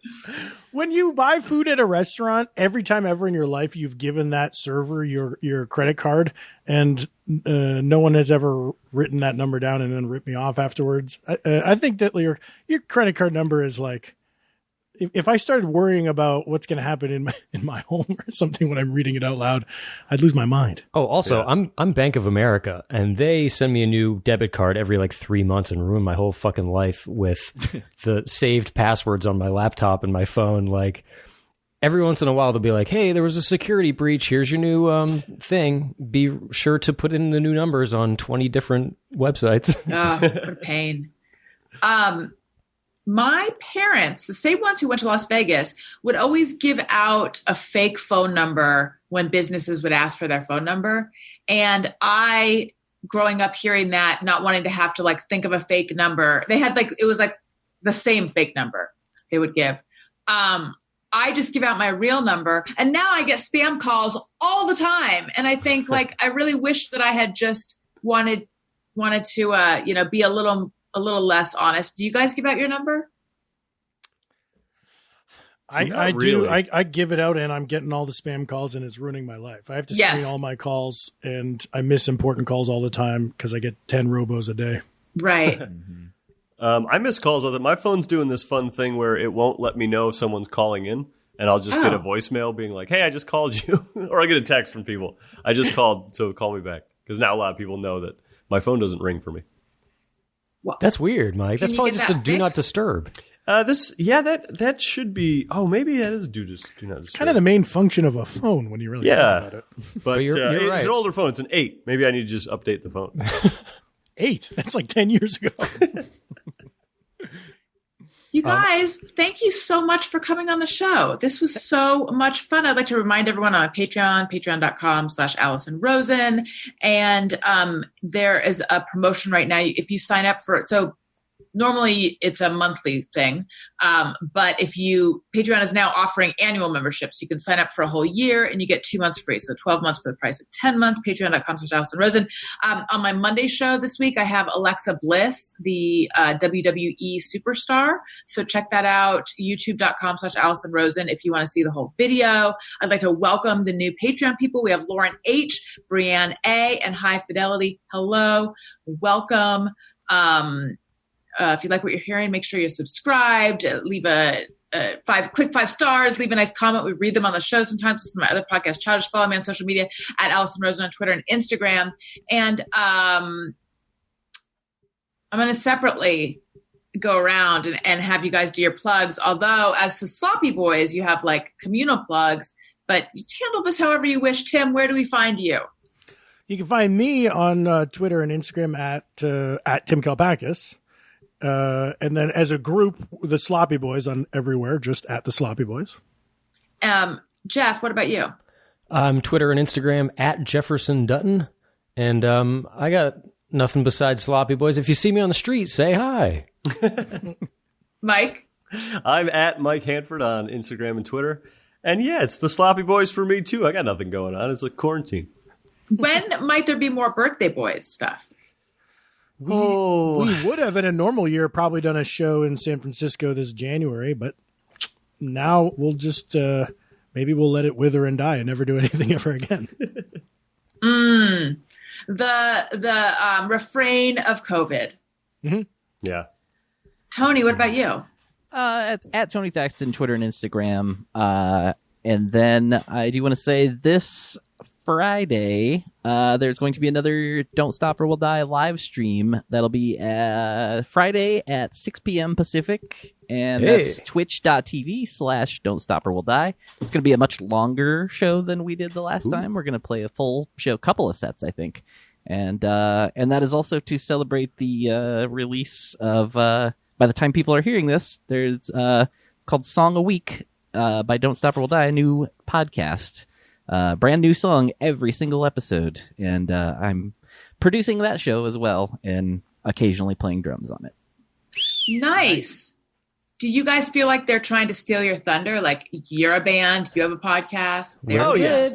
When you buy food at a restaurant, every time ever in your life you've given that server your credit card, and no one has ever written that number down and then ripped me off afterwards. I think that your credit card number is like, if I started worrying about what's going to happen in my home or something when I'm reading it out loud, I'd lose my mind. Oh, also, yeah. I'm Bank of America, and they send me a new debit card every like 3 months and ruin my whole fucking life with the saved passwords on my laptop and my phone. Like every once in a while, they'll be like, "Hey, there was a security breach. Here's your new thing. Be sure to put in the new numbers on 20 different websites." Oh, what a pain. My parents, the same ones who went to Las Vegas, would always give out a fake phone number when businesses would ask for their phone number. And I, growing up hearing that, not wanting to have to like think of a fake number, they had like, it was like the same fake number they would give. I just give out my real number, and now I get spam calls all the time. And I think like, I really wish that I had just wanted to, be a little less honest. Do you guys give out your number? I do. I give it out, and I'm getting all the spam calls, and it's ruining my life. I have to screen all my calls, and I miss important calls all the time because I get 10 robos a day. Right. I miss calls all the time. My phone's doing this fun thing where it won't let me know if someone's calling in, and I'll just get a voicemail being like, "Hey, I just called you," or I get a text from people. I just called, so call me back, because now a lot of people know that my phone doesn't ring for me. Well, that's weird, Mike. That's probably just a do not disturb. That should be. Oh, maybe that is do not disturb. It's kind of the main function of a phone when you really think about it. But you're right. It's an older phone. It's an 8. Maybe I need to just update the phone. 8? That's like 10 years ago. You guys, thank you so much for coming on the show. This was so much fun. I'd like to remind everyone on Patreon, patreon.com/Alison Rosen. And there is a promotion right now. If you sign up for it, so normally it's a monthly thing. But Patreon is now offering annual memberships. You can sign up for a whole year and you get 2 months free. So 12 months for the price of 10 months, patreon.com/Alison Rosen. On my Monday show this week, I have Alexa Bliss, the WWE superstar. So check that out, youtube.com/Alison Rosen if you want to see the whole video. I'd like to welcome the new Patreon people. We have Lauren H., Brianne A., and High Fidelity. Hello. Welcome. If you like what you're hearing, make sure you're subscribed. Leave click 5 stars. Leave a nice comment. We read them on the show sometimes. This is my other podcast, Childish. Follow me on social media at Alison Rosen on Twitter and Instagram. And I'm going to separately go around and have you guys do your plugs. Although, as the Sloppy Boys, you have like communal plugs, but you handle this however you wish. Tim, where do we find you? You can find me on Twitter and Instagram at Tim Kalpakis. And then as a group, the Sloppy Boys on everywhere, just at the Sloppy Boys. Jeff, what about you? Twitter and Instagram at Jefferson Dutton. And I got nothing besides Sloppy Boys. If you see me on the street, say hi. Mike? I'm at Mike Hanford on Instagram and Twitter. And yeah, it's the Sloppy Boys for me too. I got nothing going on. It's like quarantine. When might there be more Birthday Boys stuff? We would have in a normal year probably done a show in San Francisco this January, but now we'll just maybe we'll let it wither and die and never do anything ever again. The refrain of COVID. Mm-hmm. Yeah. Tony, what about you? At Tony Thaxton, Twitter and Instagram. And then I do want to say this Friday, there's going to be another Don't Stop or We'll Die live stream. That'll be Friday at 6 p.m. Pacific, and that's twitch.tv/Don't Stop or We'll Die. It's going to be a much longer show than we did the last time. We're going to play a full show, couple of sets, I think. And that is also to celebrate the release of, by the time people are hearing this, there's called Song a Week by Don't Stop or We'll Die, a new podcast. Brand new song every single episode, and I'm producing that show as well and occasionally playing drums on it. Nice. Do you guys feel like they're trying to steal your thunder? Like, you're a band, you have a podcast. Oh yeah.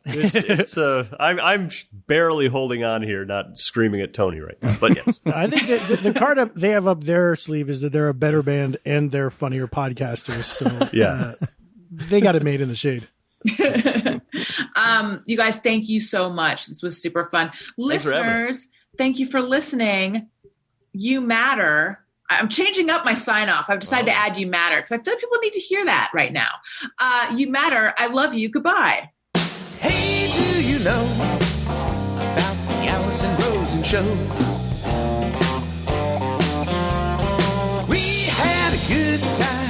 It's I'm barely holding on here, not screaming at Tony right now. But yes, I think the card they have up their sleeve is that they're a better band and they're funnier podcasters. So they got it made in the shade. You guys, thank you so much. This was super fun. Listeners, thank you for listening. You matter. I'm changing up my sign off. I've decided to add you matter because I feel like people need to hear that right now. You matter. I love you. Goodbye. Hey, do you know about the Alison Rosen show? We had a good time.